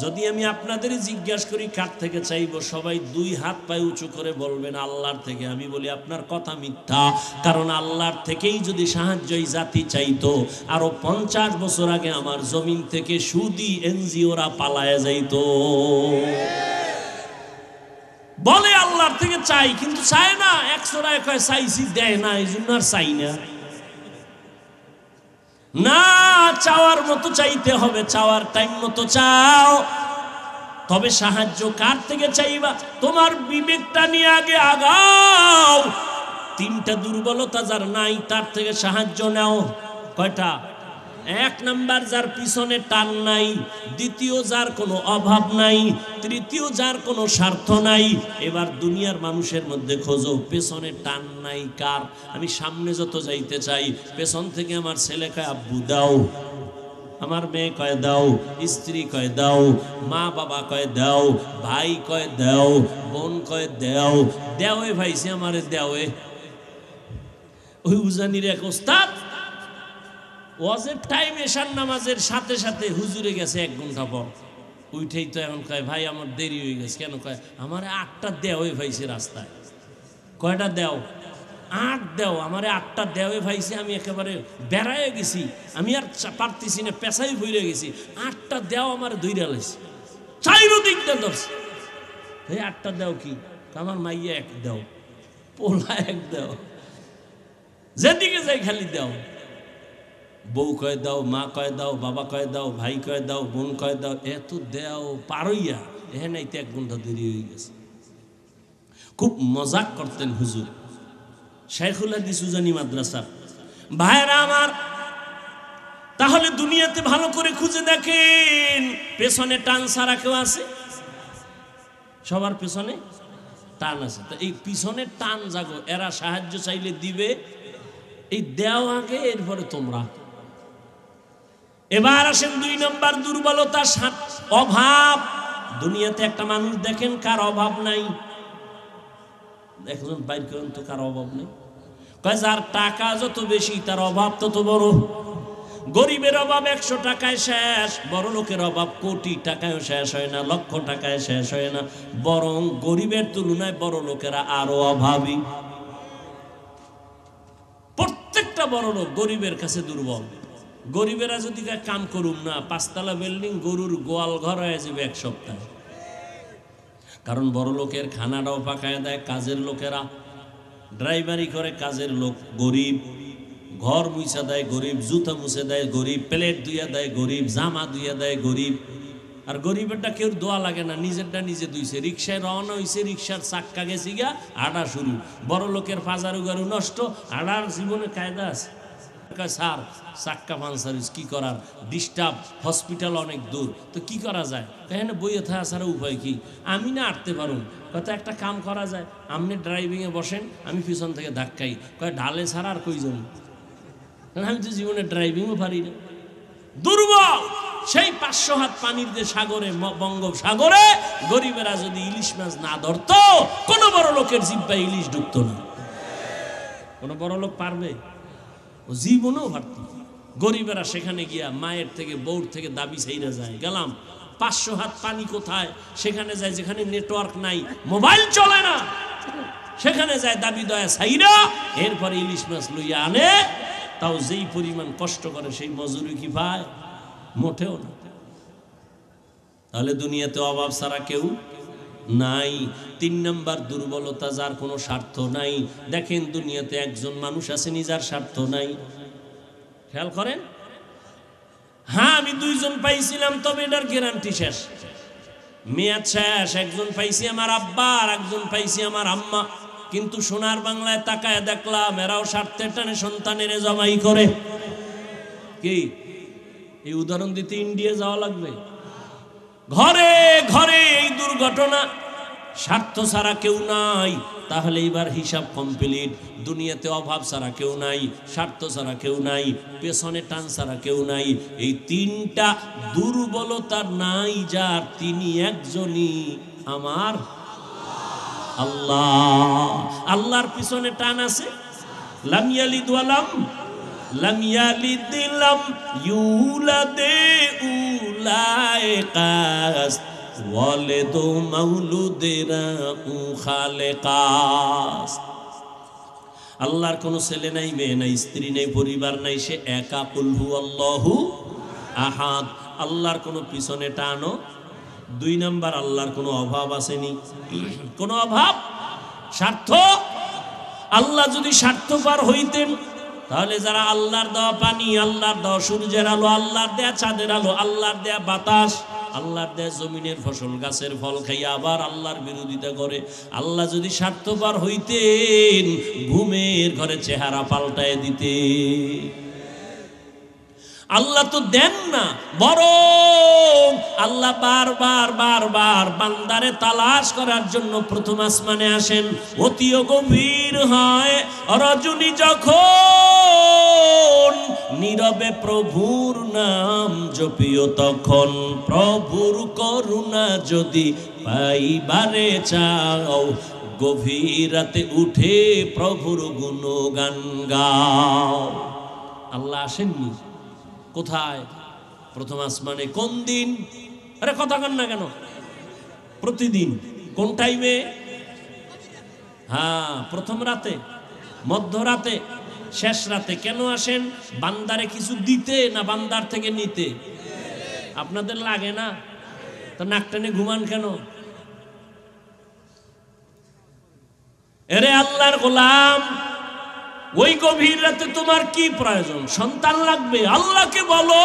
S1: যদি আমি আপনাদের জিজ্ঞাসা করি কার থেকে চাইবো, সবাই দুই হাত পায়ে উঁচু করে বলবেন আল্লাহর থেকে। আমি বলি আপনার কথা মিথ্যা, কারণ আল্লাহর থেকেই যদি সাহায্যই জাতি চাইতো, আরো 50 বছর আগে আমার জমিন থেকে সুদি এনজিওরা পালায় যাইতো। বলে আল্লাহর থেকে চাই, কিন্তু চায় না। 100 কয় চাইছি, দেয় না, এই জন্য আর চাই না। না, চাওয়ার মতো চাইতে হবে, চাওয়ার টাইম মতো চাও। তবে সাহায্য কার থেকে চাইবা? তোমার বিবেকটা নিয়ে আগে আগাও। তিনটা দুর্বলতা যার নাই, তার থেকে সাহায্য নাও। কয়টা? এক নাম্বার, যার পিছনে টান নাই। দ্বিতীয়, যার কোনো অভাব নাই। তৃতীয়, যার কোনো স্বার্থ নাই। এবার দুনিয়ার মানুষের মধ্যে খোঁজো পেছনে টান নাই কার। আমি সামনে যত যাইতে চাই, পেছন থেকে আমার ছেলে কয় আব্বু দাও, আমার মেয়ে কয় দাও, স্ত্রী কয় দাও, মা বাবা কয় দাও, ভাই কয় দাও, বোন কয় দাও। দেওয়ে ভাইসে আমারে দেওয়ে। ওই উজানির এক ওস্তাদ ওয়াজের টাইম এশার নামাজের সাথে সাথে হুজুরে গেছে 1 ঘন্টা পর। উঠেই তো এখন কয় ভাই আমার দেরি হয়ে গেছে। কেন? কয় আমার 8টা দেওয়ে ভাইছে রাস্তায়। কয়টা দেও? 8 দেও, আমারে 8টা দেওয়ে ভাইছে, আমি একেবারে বেড়ায় গেছি, আমি আর পারতেছি না, পেশাই ভরে গেছি। 8টা দেও আমার ধইরা লাইছে, চাইরদিক দিয়ে ধরছে। এই 8টা দেও কি? আমার মাইয়া 1 দেও, পোলা 1 দেও, যেদিকে যাই খালি দেও। বউ কয় দাও, মা কয় দাও, বাবা কয় দাও, ভাই কয় দাও, বোন কয় দাও, এত দেও পারইয়া এখানে 1 ঘন্টা দেরি হয়ে গেছে। খুব মজাক করতেন হুজুর, শাইখুল হাদিস উজানি মাদ্রাসা। ভাইরা আমার, তাহলে দুনিয়াতে ভালো করে খুঁজে দেখেন, পেছনে টান ছাড়া কেউ আছে? সবার পেছনে টান আছে। তো এই পিছনে টান জাগো, এরা সাহায্য চাইলে দিবে, এই দেও আগে, এরপরে তোমরা। এবার আসেন 2 নম্বর দুর্বলতা, অভাব। দুনিয়াতে একটা মানুষ দেখেন কার অভাব নাই? একজন বাইর করেন তো কার অভাব নেই? কয় যার টাকা যত বেশি তার অভাব তত বড়। গরিবের অভাব 100 টাকায় শেষ, বড় লোকের অভাব কোটি টাকায় শেষ হয় না, লক্ষ টাকায় শেষ হয় না, বরং গরিবের তুলনায় বড় লোকেরা আরো অভাবী। প্রত্যেকটা বড় লোক গরিবের কাছে দুর্বল। গরিবেরা যদি কাম করুম না, 5 তলা বিল্ডিং গরুর গোয়াল ঘর হয়ে যাবে 1 সপ্তাহে। কারণ বড় লোকের খানাটাও পাকায় দেয় কাজের লোকেরা, ড্রাইভারি করে কাজের লোক গরিব, ঘর মুছা দেয় গরিব, জুতা মুছে দেয় গরিব, প্লেট ধুইয়া দেয় গরিব, জামা ধুইয়া দেয় গরিব। আর গরিবেরটা কেউ দোয়া লাগে না, নিজেরটা নিজে ধুইছে। রিক্সায় রওনা হয়েছে, রিক্সার চাক্কা গেছে গিয়া, আড়া শুরু। বড় লোকের ফাজারু গারু নষ্ট, আড়ার জীবনে কায়দা আছে। স্যার চাক্কা পাঞ্চার কি করার, ডিস্টার্ব, হসপিটাল অনেক দূর, তো কি করা যায়? এখানে বইয়ে থাকা ছাড়া উপায় কি? আমি না আটতে পারুন। কত একটা কাম করা যায়, আপনি ড্রাইভিংয়ে বসেন, আমি পিছন থেকে ধাক্কাই। কয় ঢালে ছাড়া আর কইজন, আমি তো জীবনে ড্রাইভিংও পারি না। দুর্বল। সেই 500 হাত পানির যে সাগরে, বঙ্গোপসাগরে গরিবেরা যদি ইলিশ মাছ না ধরতো, কোনো বড় লোকের জিব্বায় ইলিশ ঢুকতো না। কোনো বড় লোক পারবে? ও জীবনেও পারত। গরিবেরা সেখানে গিয়া মায়ের থেকে, বউর থেকে দাবি চাইরা যায়, গেলাম 500 হাত পানি কোথায়? সেখানে যায় যেখানে নেটওয়ার্ক নাই, মোবাইল চলে না, সেখানে যায় দাবি দয়া চাইরা, এরপরে ইলিশ মাছ লইয়া আনে। তাও যেই পরিমাণ কষ্ট করে সেই মজুরি কি পায়? মোটেও না। তাহলে দুনিয়াতে অভাব ছাড়া কেউ নাই। 3 নম্বর দুর্বলতা, যার কোনো স্বার্থ নাই। দেখেন দুনিয়াতে একজন মানুষ আসেনি যার স্বার্থ নাই। খেয়াল করেন। হ্যাঁ, আমি 2 জন পাইছিলাম, তবে এটার গ্যারান্টি শেষ, মেয়াদ শেষ। একজন পাইছি আমার আব্বা, আর একজন পাইছি আমার আম্মা। কিন্তু সোনার বাংলায় তাকায় দেখলাম এরাও স্বার্থের টানে সন্তানের জমাই করে। কি এই উদাহরণ দিতে ইন্ডিয়া যাওয়া লাগবে? ঘরে ঘরে এই দুর্ঘটনা। স্বার্থ ছাড়া কেউ নাই। তাহলে এবার হিসাব কমপ্লিট। দুনিয়াতে অভাব ছাড়া কেউ নাই, স্বার্থ ছাড়া কেউ নাই, পেছনে টান ছাড়া কেউ নাই। এই 3টা দুর্বলতা নাই যার, তিনি একজনই আমার আল্লাহ। আল্লাহর পিছনে টান আছে। লাম ইয়ালিদ ওয়ালাম লাম ইয়ালিদ লাম ইউলাদ উলাইকাস ওয়ালিদু মাউলুদেরা খালেকাস। আল্লাহর কোনো ছেলে নাই, মেয়ে নাই, স্ত্রী নাই, পরিবার নাই, সে একা। কুল হুয়াল্লাহু আহাদ। আল্লাহর কোনো পিছনে টানো। 2 নম্বর, আল্লাহর কোনো অভাব আসেনি, কোনো অভাব। স্বার্থ, আল্লাহ যদি স্বার্থপর হইতেন তাহলে যারা আল্লাহর দেওয়া পানি, আল্লাহর দেওয়া সূর্যের আলো, আল্লাহর দেয়া চাঁদের আলো, আল্লাহর দেয়া বাতাস, আল্লাহর দেয়া জমিনের ফসল, গাছের ফল খাইয়া আবার আল্লাহর বিরোধিতা করে, আল্লাহ যদি স্বার্থপর হইতেন ঘুমের ঘরে চেহারা পাল্টায় দিতে। আল্লাহ তো দেন না, বরং আল্লাহ বারবার বারবার বান্দারে তালাশ করার জন্য প্রথম আসমানে আসেন। অতিও গভীর হয় রজনী যখন, নীরবে প্রভুর নাম জপিও তখন। প্রভুর করুণা যদি পাইবারে চাও, গভীর রাতে উঠে প্রভুর গুণগান গাও। আল্লাহ আসেননি কোথায়? প্রথম আসমানে। কোন দিন? আরে কথা কন না কেন? প্রতিদিন। কোন টাইমে? হ্যাঁ, প্রথম রাতে। মধ্যরাতে শেষ রাতে কেন আসেন? বান্দারে কিছু দিতে না বান্দার থেকে নিতে? আপনাদের লাগে না? তো নাক টেনে ঘুমান কেন? এরে আল্লাহর গোলাম, ওই গভীর রাতে তোমার কি প্রয়োজন? সন্তান লাগবে, আল্লাহকে বলো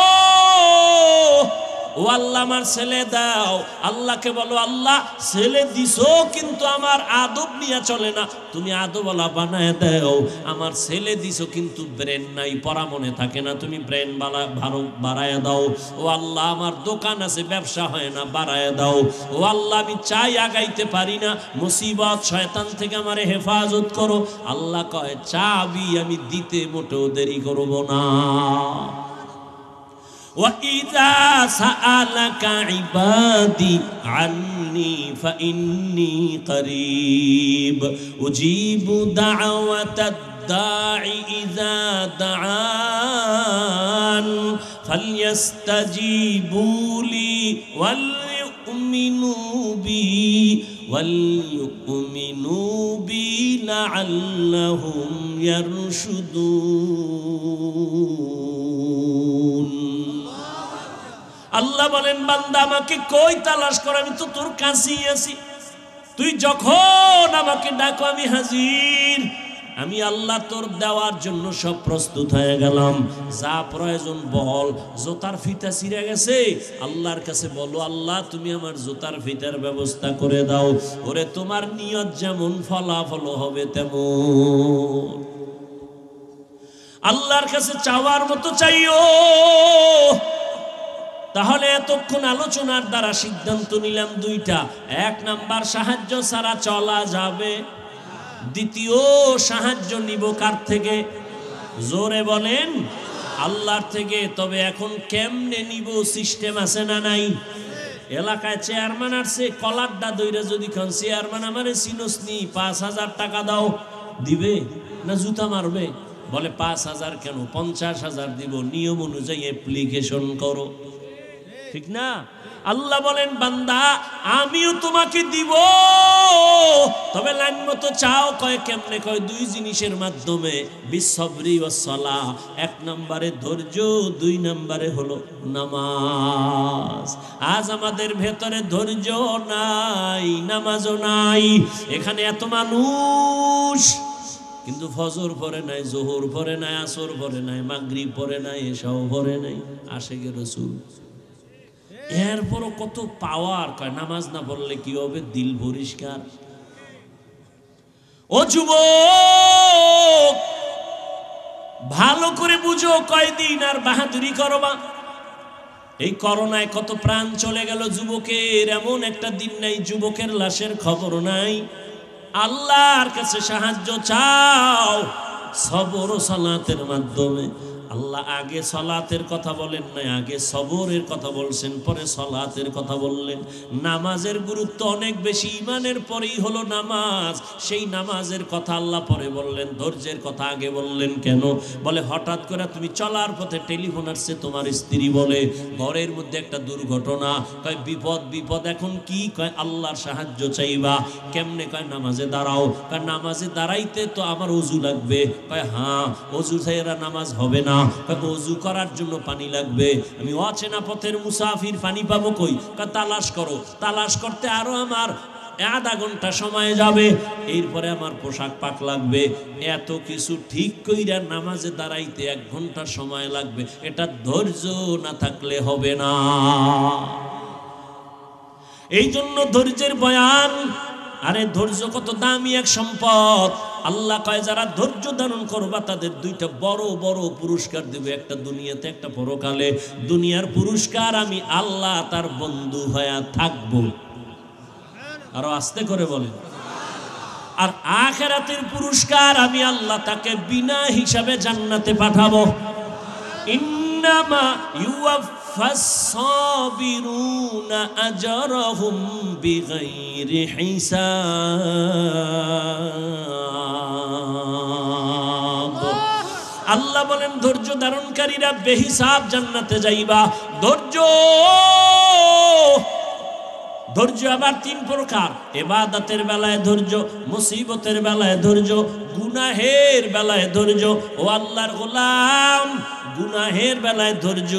S1: ও আল্লাহ আমার ছেলে দাও। আল্লাহকে বলো আল্লাহ ছেলে দিছো কিন্তু আমার আদব নিয়ে চলে না, তুমি আদবওয়ালা বানায় দাও। আমার ছেলে দিছো কিন্তু ব্রেন নাই, পড়া মনে থাকে না, তুমি ব্রেন বাড়ায় দাও। ও আল্লাহ আমার দোকান আছে ব্যবসা হয় না, বাড়ায় দাও। ও আল্লাহ আমি চাই আগাইতে পারি না, মুসিবত শয়তান থেকে আমারে হেফাজত করো। আল্লাহ কয় চাবি আমি দিতে মোটেও দেরি করব না। وَإِذَا سَأَلَكَ عِبَادِي عَنِّي فَإِنِّي قَرِيبٌ أُجِيبُ دَعْوَةَ الدَّاعِ إِذَا دَعَانِ فَلْيَسْتَجِيبُوا لِي وَلْيُؤْمِنُوا بِي لَعَلَّهُمْ يَرْشُدُونَ। আল্লাহ বলেন বান্দা আমাকে কই তালাশ কর, আমি তো তোর কাছেই আছি। তুই যখন আমাকে ডাকো আমি হাজির। আমি আল্লাহ তোর দেওয়ার জন্য সব প্রস্তুত হয়ে গেলাম। যা প্রয়োজন বল। জোতার ফিতা ছিঁড়ে গেছে, আল্লাহর কাছে বলো আল্লাহ তুমি আমার জোতার ফিতার ব্যবস্থা করে দাও। ওরে তোমার নিয়ত যেমন ফলাফল হবে তেমন। আল্লাহর কাছে চাওয়ার মতো চাইও। তাহলে এতক্ষণ আলোচনার দ্বারা সিদ্ধান্ত নিলাম দুইটা। এক নাম্বার, সাহায্য ছাড়া চলা যাবে। দ্বিতীয়, সাহায্য নিব কার থেকে? জোরে বলেন, আল্লাহর থেকে। তবে এখন কেমনে নিব সিস্টেম আছে না নাই? এলাকায় চেয়ারম্যান আসছে, কলারটা দইরা যদি খান চেয়ারম্যান আমারে চিনসনি ৫,০০০ টাকা দাও, দিবে না জুতা মারবে? বলে ৫,০০০ কেন, ৫০,০০০ দিব, নিয়ম অনুযায়ী অ্যাপ্লিকেশন করো। ঠিক না? আল্লাহ বলেন বান্দা আমিও তোমাকে দিব, তবে লাইন মতো চাও। কয় কেমনে? কয় দুই জিনিসের মাধ্যমে, বিসবরি ওয়াস সালাহ। এক নম্বরে ধৈর্য, দুই নম্বরে হলো নামাজ। আজ আমাদের ভেতরে ধৈর্য নাই, নামাজও নাই। এখানে এত মানুষ কিন্তু ফজর পড়ে নাই, জোহর পড়ে নাই, আসর পড়ে নাই, মাগরিব পড়ে নাই, এশাও পড়ে নাই। আশেকে রাসূল। এরপরও কত পাওয়ার। কয় নামাজ না পড়লে কি হবে? দিল পরিষ্কার। ও যুবক ভালো করে বুঝো, কয়দিন আর বাহাদুরি করবা? এই করোনায় কত প্রাণ চলে গেল যুবকের। এমন একটা দিন নাই যুবকের লাশের খবর নাই। আল্লাহর কাছে সাহায্য চাও সবর ও সালাতের মাধ্যমে। আল্লাহ আগে সালাতের কথা বলেন নাই, আগে সবরের কথা বলছেন, পরে সালাতের কথা বললেন। নামাজের গুরুত্ব অনেক বেশি, ঈমানের পরেই হলো নামাজ। সেই নামাজের কথা আল্লাহ পরে বললেন, ধৈর্যের কথা আগে বললেন। কেন? বলে হঠাৎ করে তুমি চলার পথে টেলিফোন আসছে, তোমার স্ত্রী বলে ঘরের মধ্যে একটা দুর্ঘটনা। কয় বিপদ বিপদ, এখন কি? কয় আল্লাহর সাহায্য চাইবা। কেমনে? কয় নামাজে দাঁড়াও। কয় নামাজে দাঁড়াইতে তো আমার ওযু লাগবে। কয় হ্যাঁ, ওযু ছাড়া নামাজ হবে না। ওযু করার জন্য পানি লাগবে। আমি অচেনা পথের মুসাফির, পানি পাবো কই? তালাশ করো। তালাশ করতে আরো আমার আধা ঘন্টা সময় যাবে, এরপরে আমার পোশাক পাক লাগবে। এত কিছু ঠিক কইরা নামাজে দাঁড়াইতে 1 ঘন্টা সময় লাগবে। এটা ধৈর্য না থাকলে হবে না। এই জন্য ধৈর্যের বয়ান। আরে ধৈর্য কত দামি এক সম্পদ। আল্লাহ কয় যারা ধৈর্য ধারণ করবা তাদের 2টা বড় বড় পুরস্কার দেবে, একটা দুনিয়াতে একটা পরকালে। দুনিয়ার পুরস্কার আমি আল্লাহ তার বন্ধু হয়ে থাকবো। আরো আস্তে করে বলেন। আর আখিরাতের পুরস্কার আমি আল্লাহ তাকে বিনা হিসাবে জান্নাতে পাঠাবো। ইন্নামা ইউওয়াফাস সাবিরুনা আজরাহুম বিগাইরি হিসাব। আল্লাহ বলেন ধৈর্য ধারণকারীরা বেহিসাব জান্নাতে যাইবা। ধৈর্য আবার তিন প্রকার, ইবাদতের বেলায় ধৈর্য, মুসিবতের বেলায় ধৈর্য, গুনাহের বেলায় ধৈর্য। ও আল্লাহর গোলাম, গুনাহের বেলায় ধৈর্য,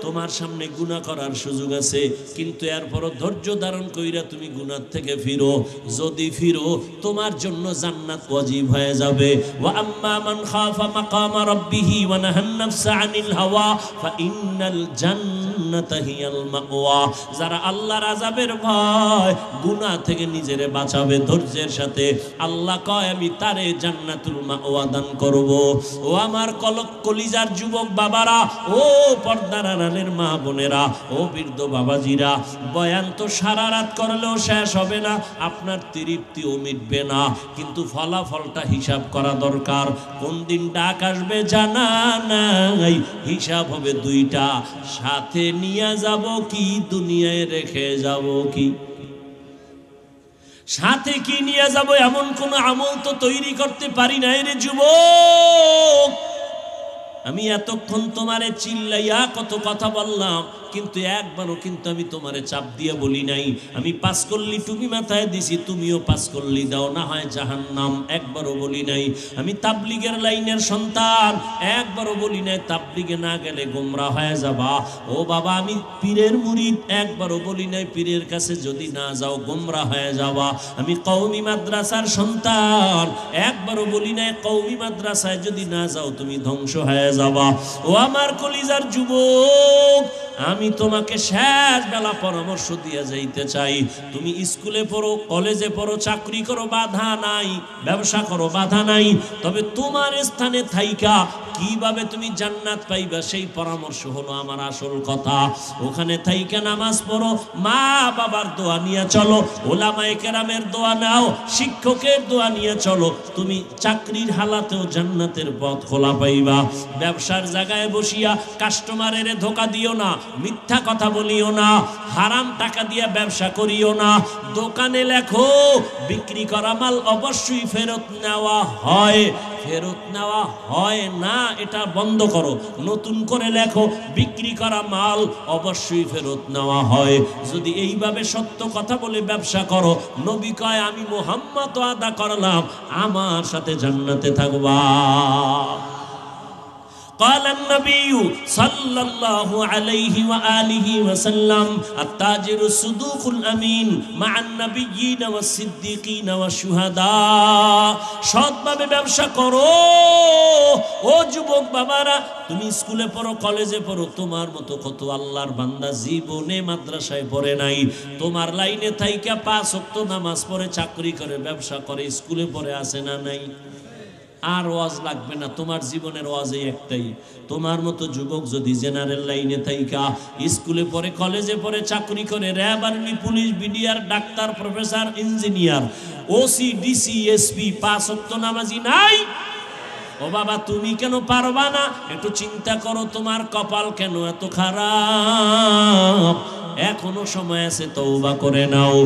S1: তোমার সামনে গুনাহ করার সুযোগ আছে, কিন্তু এরপরও ধৈর্য ধারণ কইরা তুমি গুনাহ থেকে ফিরো। যদি ফিরো তোমার জন্য জান্নাত ওয়াজিব হয়ে যাবে। ওয়া আম্মা মান খাফা মাকামা রাব্বিহি ওয়া নাহান নাফসা আনিল হাওয়া ফাইন্নাল জান্নাতা হিয়াল মাওয়া। যারা আল্লাহর আযাবের ভয়, গুনাহ থেকে নিজেরে বাঁচাবে ধৈর্যের সাথে, আল্লাহ কয় আমি তারে জান্নাতুল মাওয়া দান করব। ও আমার কলিজার যুবক বাবারা, ও পর্দার আড়ালের মা বোনেরা, ও বৃদ্ধ বাবাজিরা, বয়ান তো সারা রাত করলেও শেষ হবে না, আপনার তৃপ্তিও মিটবে না, কিন্তু ফলাফলটা হিসাব করা দরকার। কোন দিন ডাক আসবে জানা নাই, হিসাব হবে দুইটা, সাথে নিয়ে যাব কি দুনিয়ায় রেখে যাব কি। সাথে কি নিয়ে যাব এমন কোন আমল তো তৈরি করতে পারি না রে যুবক। আমি এতক্ষণ তোমারে চিল্লাইয়া কত কথা বললাম, কিন্তু একবারও কিন্তু আমি তোমারে চাপ দিয়ে বলি নাই আমি পাস করলি তুমি মাথায় দিছি তুমিও পাস করলি দাও, না হয় জাহান্নাম, একবারও বলি নাই। আমি তাবলিগের লাইনের সন্তান, একবারও বলি নাই তাবলিগে না গেলে গোমরা হয়ে যাবা। ও বাবা, আমি পীরের মুরিদ, একবারও বলি নাই পীরের কাছে যদি না যাও গোমরা হয়ে যাবা। আমি কওমি মাদ্রাসার সন্তান, একবারও বলি নাই কওমি মাদ্রাসায় যদি না যাও তুমি ধ্বংস হয়ে যাবা। ও আমার কলিজার যুবক, আমি তোমাকে শেষ বেলা পরামর্শ দিয়ে যাইতে চাই, তুমি স্কুলে পড়ো, কলেজে পড়ো, চাকরি করো, বাধা নাই, ব্যবসা করো, বাধা নাই, তবে তোমার স্থানে থাইকা কিভাবে তুমি জান্নাত পাইবা সেই পরামর্শ হলো আমার আসল কথা। ওখানে থাইকা নামাজ পড়ো, মা বাবার দোয়া নিয়ে চলো, ওলামায়ে কেরামের দোয়া নাও, শিক্ষকের দোয়া নিয়ে চলো, তুমি চাকরির হালাতেও জান্নাতের পথ খোলা পাইবা। ব্যবসার জায়গায় বসিয়া কাস্টমারের ধোকা দিও না, মিথ্যা কথা বলিও না, হারাম টাকা দিয়ে ব্যবসা করিও না। দোকানে লেখো বিক্রি করা মাল অবশ্যই ফেরত নেওয়া হয়, ফেরত নেওয়া হয় না এটা বন্ধ করো। নতুন করে লেখো বিক্রি করা মাল অবশ্যই ফেরত নেওয়া হয়। যদি এইভাবে সত্য কথা বলে ব্যবসা করো, নবী কয় আমি মুহাম্মদ ওয়াদা করলাম আমার সাথে জান্নাতে থাকবা। قال النبي صلى الله عليه وآله وسلم التاجر الصدوق الأمين مع النبيين والصديقين والشهداء। সৎভাবে ব্যবসা করো। ও যুবক বাবারা, তুমি স্কুলে পড়ো, কলেজে পড়ো, তোমার মতো কত আল্লাহর বান্দা জীবনে মাদ্রাসায় পড়ে নাই, তোমার লাইনে থাইকা 5 ওয়াক্ত নামাজ পড়ে, চাকরি করে, ব্যবসা করে, স্কুলে পড়ে আছে না নাই? আর ওয়াজ লাগবে না, তোমার জীবনের ওয়াজই একটাই। তোমার মতো যুবক যদি জেনারেল লাইনে থাইকা স্কুলে পড়ে, কলেজে পড়ে, চাকরি করে, RAB, army, police, BDR, doctor, professor, engineer, OC, DC, SP, 5 ওয়াক্ত নামাজি নাই, ও বাবা তুমি কেন পারবা না? একটু চিন্তা করো, তোমার কপাল কেন এত খারাপ? এখনো সময় আছে, তওবা করে নাও।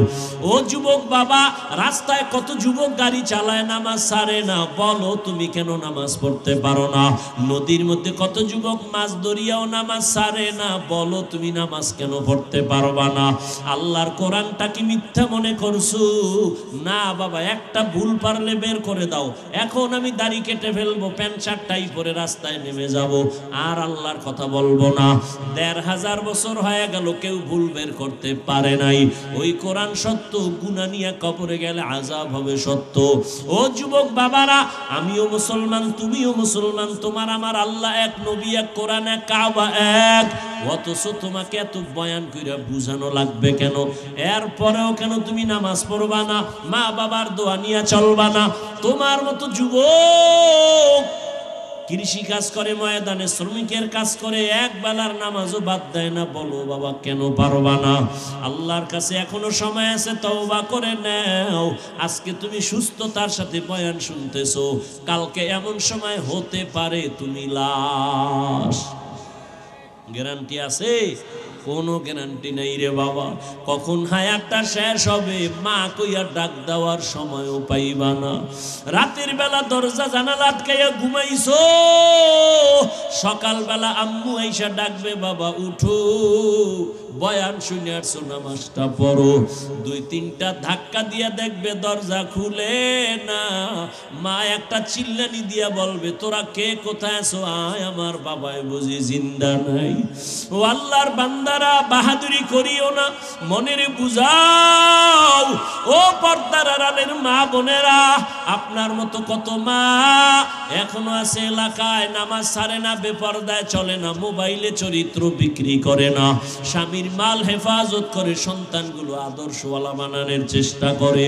S1: ও যুবক বাবা, রাস্তায় কত যুবক গাড়ি চালায়, নামাজ ছাড়ে না, বলো তুমি কেন নামাজ পড়তে পারো না? নদীর মধ্যে কত যুবক মাছ ধরিয়াও নামাজ ছাড়ে না, বলো তুমি নামাজ কেন পড়তে পারবা না? আল্লাহর কোরআনটা কি মিথ্যা মনে করছো? না বাবা, একটা ভুল পারলে বের করে দাও। এখন আমি দাড়ি কেটে ফেলবো, প্যান্ট শার্ট টাই পরে রাস্তায় নেমে যাব, আর আল্লাহর কথা বলবো না। 1500 বছর হয়ে গেল, কেউ ভুল বের করতে পারে নাই। ওই কোরআন সত্য, গুনাহ নিয়ে কবরে গেলে আযাব হবে সত্য। ও যুবক বাবারা, আমিও মুসলমান, তুমিও মুসলমান, তোমার আমার আল্লাহ এক, নবী এক, কোরআন এক, কাবা এক, অথচ তোমাকে এত বয়ান কইরা বুঝানো লাগবে কেন? এরপরেও কেন তুমি নামাজ পড়বা না, মা বাবার দোয়া নিয়ে চলবা না? তোমার মতো যুবক কৃষি কাজ করে, ময়দানে শ্রমিকের কাজ করে, এক বেলার নামাজও বাদ দেয় না, বলো বাবা কেন পারবা না? আল্লাহর কাছে এখনো সময় আছে, তওবা করে নাও। আজকে তুমি সুস্থতার সাথে বয়ান শুনতেছো, কালকে এমন সময় হতে পারে তুমি লাশ। গ্যারান্টি আছে? কোনো গ্যারান্টি নাই রে বাবা, কখন হায়াতটা শেষ হবে মা কইয়া ডাক দেওয়ার সময়ও পাইবা না। রাতের বেলা দরজা জানালা আটকাইয়া ঘুমাইছো, সকালবেলা আম্মু আইসা ডাকবে বাবা উঠো, বয়ান শুনে আসছো নামাজটা পড়ো। 2-3টা ধাক্কা দিয়া দেখবে দরজা খুলে না, মা একটা চিল্লানি দিয়া বলবে তোরা কে কোথায় আছো, আয় আমার বাবাই বুঝি জিন্দা নাই। ও আল্লাহর বান্দারা বাহাদুরি করিও না, মনের বুঝাও। ও পর্দার আড়ালের মা বোনেরা, আপনার মতো কত মা এখনো আছে এলাকায় নামাজ ছাড়ে না, বেপরদায় চলে না, মোবাইলে চরিত্র বিক্রি করে না, স্বামীর মাল হেফাজত করে সন্তানগুলো আদর্শওয়ালা বানানোর চেষ্টা করে।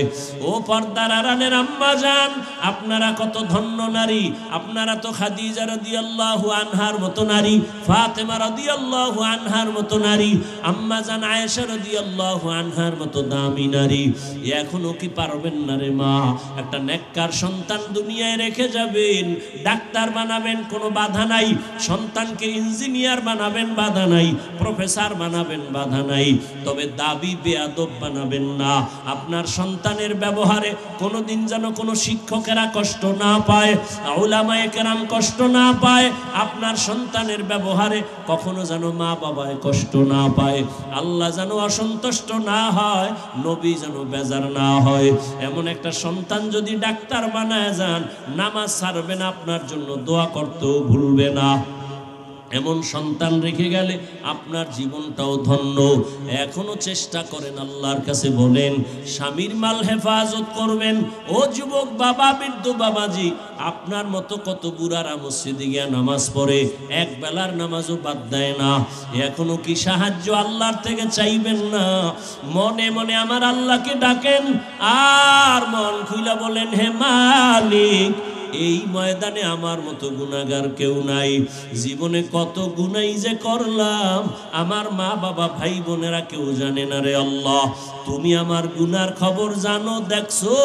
S1: ও পর্দার আড়ালের আম্মা জান, আপনারা কত ধন্য নারী, আপনারা তো খাদিজা রাদিয়াল্লাহু আনহার মতো নারী, ফাতেমা রাদিয়াল্লাহু আনহার মতো নারী, আম্মা জান আয়েশা রাদিয়াল্লাহু আনহার মতো দামি নারী। এখনো কি পারবেন না রে মা? একটা নেককার সন্তান দুনিয়ায় রেখে যাবেন, ডাক্তার বানাবেন কোনো বাধা নাই, সন্তানকে ইঞ্জিনিয়ার বানাবেন বাধা নাই, প্রফেসর বানাবেন বাধা নাই, তবে দাবি বেয়াদব বানাবেন না। আপনার সন্তানের ব্যবহারে কোনোদিন যেন কোনো শিক্ষকেরা কষ্ট না পায়, উলামায়ে কেরাম কষ্ট না পায়, আপনার সন্তানের ব্যবহারে কখনো যেন মা বাবায় কষ্ট না পায়, আল্লাহ যেন অসন্তুষ্ট না হয়, নবী যেন বেজার না হয়। এমন একটা সন্তান যদি ডাক্তার বানায় যান, নামাজ ছাড়বে না, আপনার জন্য দোয়া করতেও ভুলবে না। এমন সন্তান রেখে গেলে আপনার জীবনটাও ধন্য। এখনো চেষ্টা করেন, আল্লাহর কাছে বলেন, স্বামীর মাল হেফাজত করবেন। ও যুবক বাবা, বৃদ্ধ বাবাজি, আপনার মতো কত বুড়ারা মসজিদে গিয়া নামাজ পড়ে, এক বেলার নামাজও বাদ দেয় না। এখনো কি সাহায্য আল্লাহর থেকে চাইবেন না? মনে মনে আমার আল্লাহকে ডাকেন আর মন খুইলা বলেন, হে মালিক, এই ময়দানে আমার মতো গুনাহগার কেউ নাই, জীবনে কত গুনাই যে করলাম আমার মা বাবা ভাই বোনেরা কেউ জানে না রে আল্লাহ, তুমি আমার গুনার খবর জানো, দেখছো,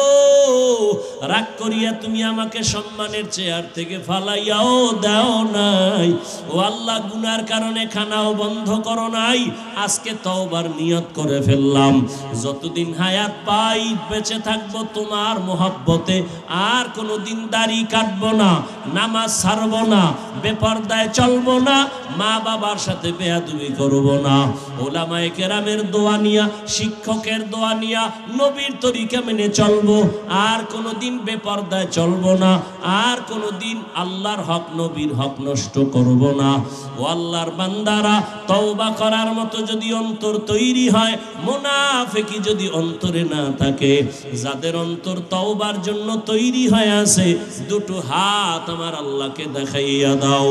S1: রাগ করিয়া তুমি আমাকে সম্মানের চেয়ার থেকে ফালাইয়াও দাও নাই। ও আল্লাহ, গুনার কারণে খানাও বন্ধ করো নাই, আজকে তওবার নিয়ত করে ফেললাম, যতদিন হায়াত পাই বেঁচে থাকবো তোমার মোহাব্বতে, আর কোনোদিন দাড়ি কাটবো না, নামাজ ছাড়বো না, বেপরদায় চলবো না, মা বাবার সাথে বেয়াদবি করবো না, উলামায়ে কেরামের দোয়া নিয়া, শিক্ষকের দোয়া নিয়া নবীর তরিকা মেনে চলবো, আর কোনোদিন বেপরদায় চলবো না, আর কোনোদিন আল্লাহর হক নবীর হক নষ্ট করবো না। ও আল্লাহর বান্দারা, তওবা করার মতো যদি অন্তর তৈরি হয়, মুনাফিকি যদি অন্তরে না থাকে, যাদের অন্তর তওবার জন্য তৈরি হয়ে আছে, দুটো হাত আমার আল্লাহকে দেখাইয়া দাও।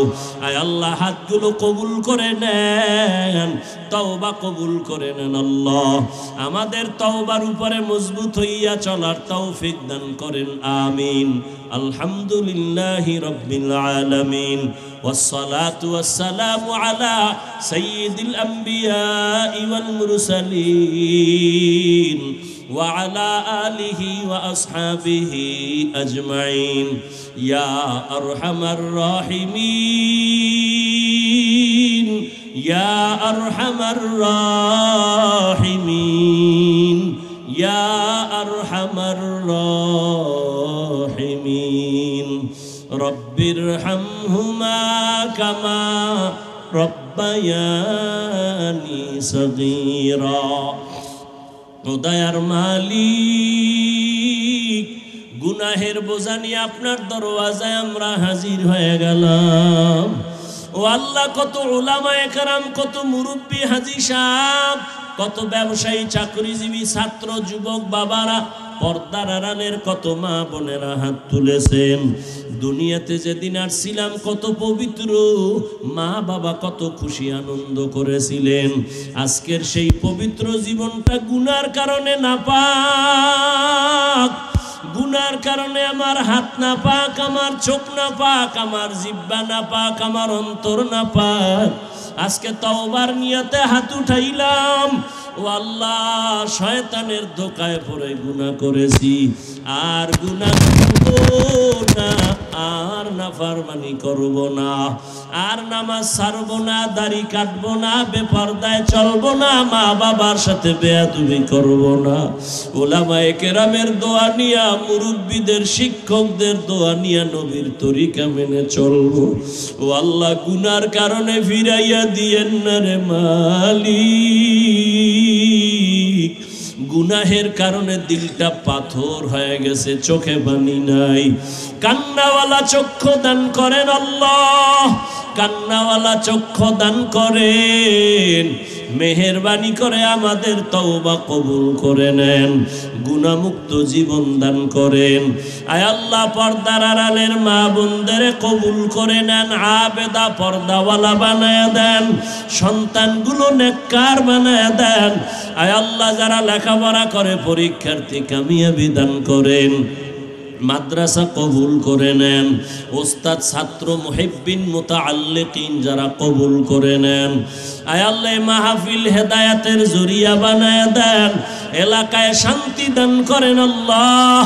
S1: আয় আল্লাহ, হাতগুলো কবুল করে নেন, তওবা কবুল করে নেন আল্লাহ, আমাদের তওবার উপরে মজবুত হইয়া চলার তৌফিক দান করেন, আমিন। আলহামদুলিল্লাহি রাব্বিল আলামিন, والصلاة والسلام على سيد الأنبياء والمرسلين وعلى آله وأصحابه أجمعين يا أرحم الراحمين يا أرحم الراحمين يا أرحم الراحمين رب ارحمهما كما ربياني صغيرا দয়ার মালিক, গুনাহের বোঝা নিয়ে আপনার দরওয়াজায় আমরা হাজির হয়ে গেলাম। ও আল্লাহ, কত উলামায়ে কেরাম, কত মুরব্বী হাজী সাহেব, কত ব্যবসায়ী, চাকরিজীবী, ছাত্র, যুবক বাবারা, পর্দার আড়ালের কত মা বোনেরা হাত তুলেছেন। দুনিয়াতে যেদিন আসছিলাম কত পবিত্র মা বাবা কত খুশি আনন্দ করেছিলেন, আজকের সেই পবিত্র জীবনটা গুনার কারণে নাপাক, গুনার কারণে আমার হাত না পাক, আমার চোখ না পাক, আমার জিহ্বা না পাক, আমার অন্তর না পাক। আজকে তওবার নিয়তে হাত উঠাইলাম। ও আল্লাহ, শয়তানের ধোকায় পড়ে গুনাহ করেছি, আর গুনাহ করব না, আর না নাফরমানি করব না, আর নামাজ ছাড়ব না, দাড়ি কাটব না, বেপরদায় চলব না, মা বাবার সাথে বেয়াদবি করব না, উলামায়ে কেরামের দোয়া নিয়া, মুরব্বীদের শিক্ষকদের দোয়া নিয়া নবীর তরিকা মেনে চলব। ও আল্লাহ, গুনার কারণে ফিরাইয়া দিয়েন না রে মালিক। গুনাহের কারণে দিলটা পাথর হয়ে গেছে, চোখে পানি নাই। কান্নাওয়ালা চক্ষু দান করেন আল্লাহ, কান্নাওয়ালা চক্ষু দান করেন। মেহেরবানি করে আমাদের তওবা কবুল করে নেন, গুনাহমুক্ত জীবন দান করেন। আয় আল্লাহ, পর্দার আড়ালের মা বোনদের কবুল করে নেন, আবেদা পর্দাওয়ালা বানায় দেন, সন্তানগুলো নেককার বানায় দেন। আয় আল্লাহ, যারা লেখাপড়া করে পরীক্ষার্থী কামিয়াবি দান করেন, মাদ্রাসা কবুল করে নেন, ওস্তাদ ছাত্র মুহিব্বিন মুতাআল্লিকিন যারা কবুল করে নেন। আয় আল্লাহ, মাহফিল হেদায়েতের জরিয়া বানায় দেন, এলাকায় শান্তি দান করেন আল্লাহ।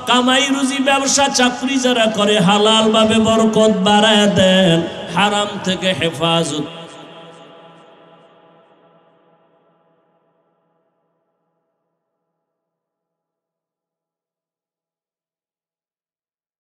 S1: কামাই রুজি ব্যবসা চাকরি যারা করে হালাল ভাবে বরকত বাড়ায় দেন, হারাম থেকে হেফাজত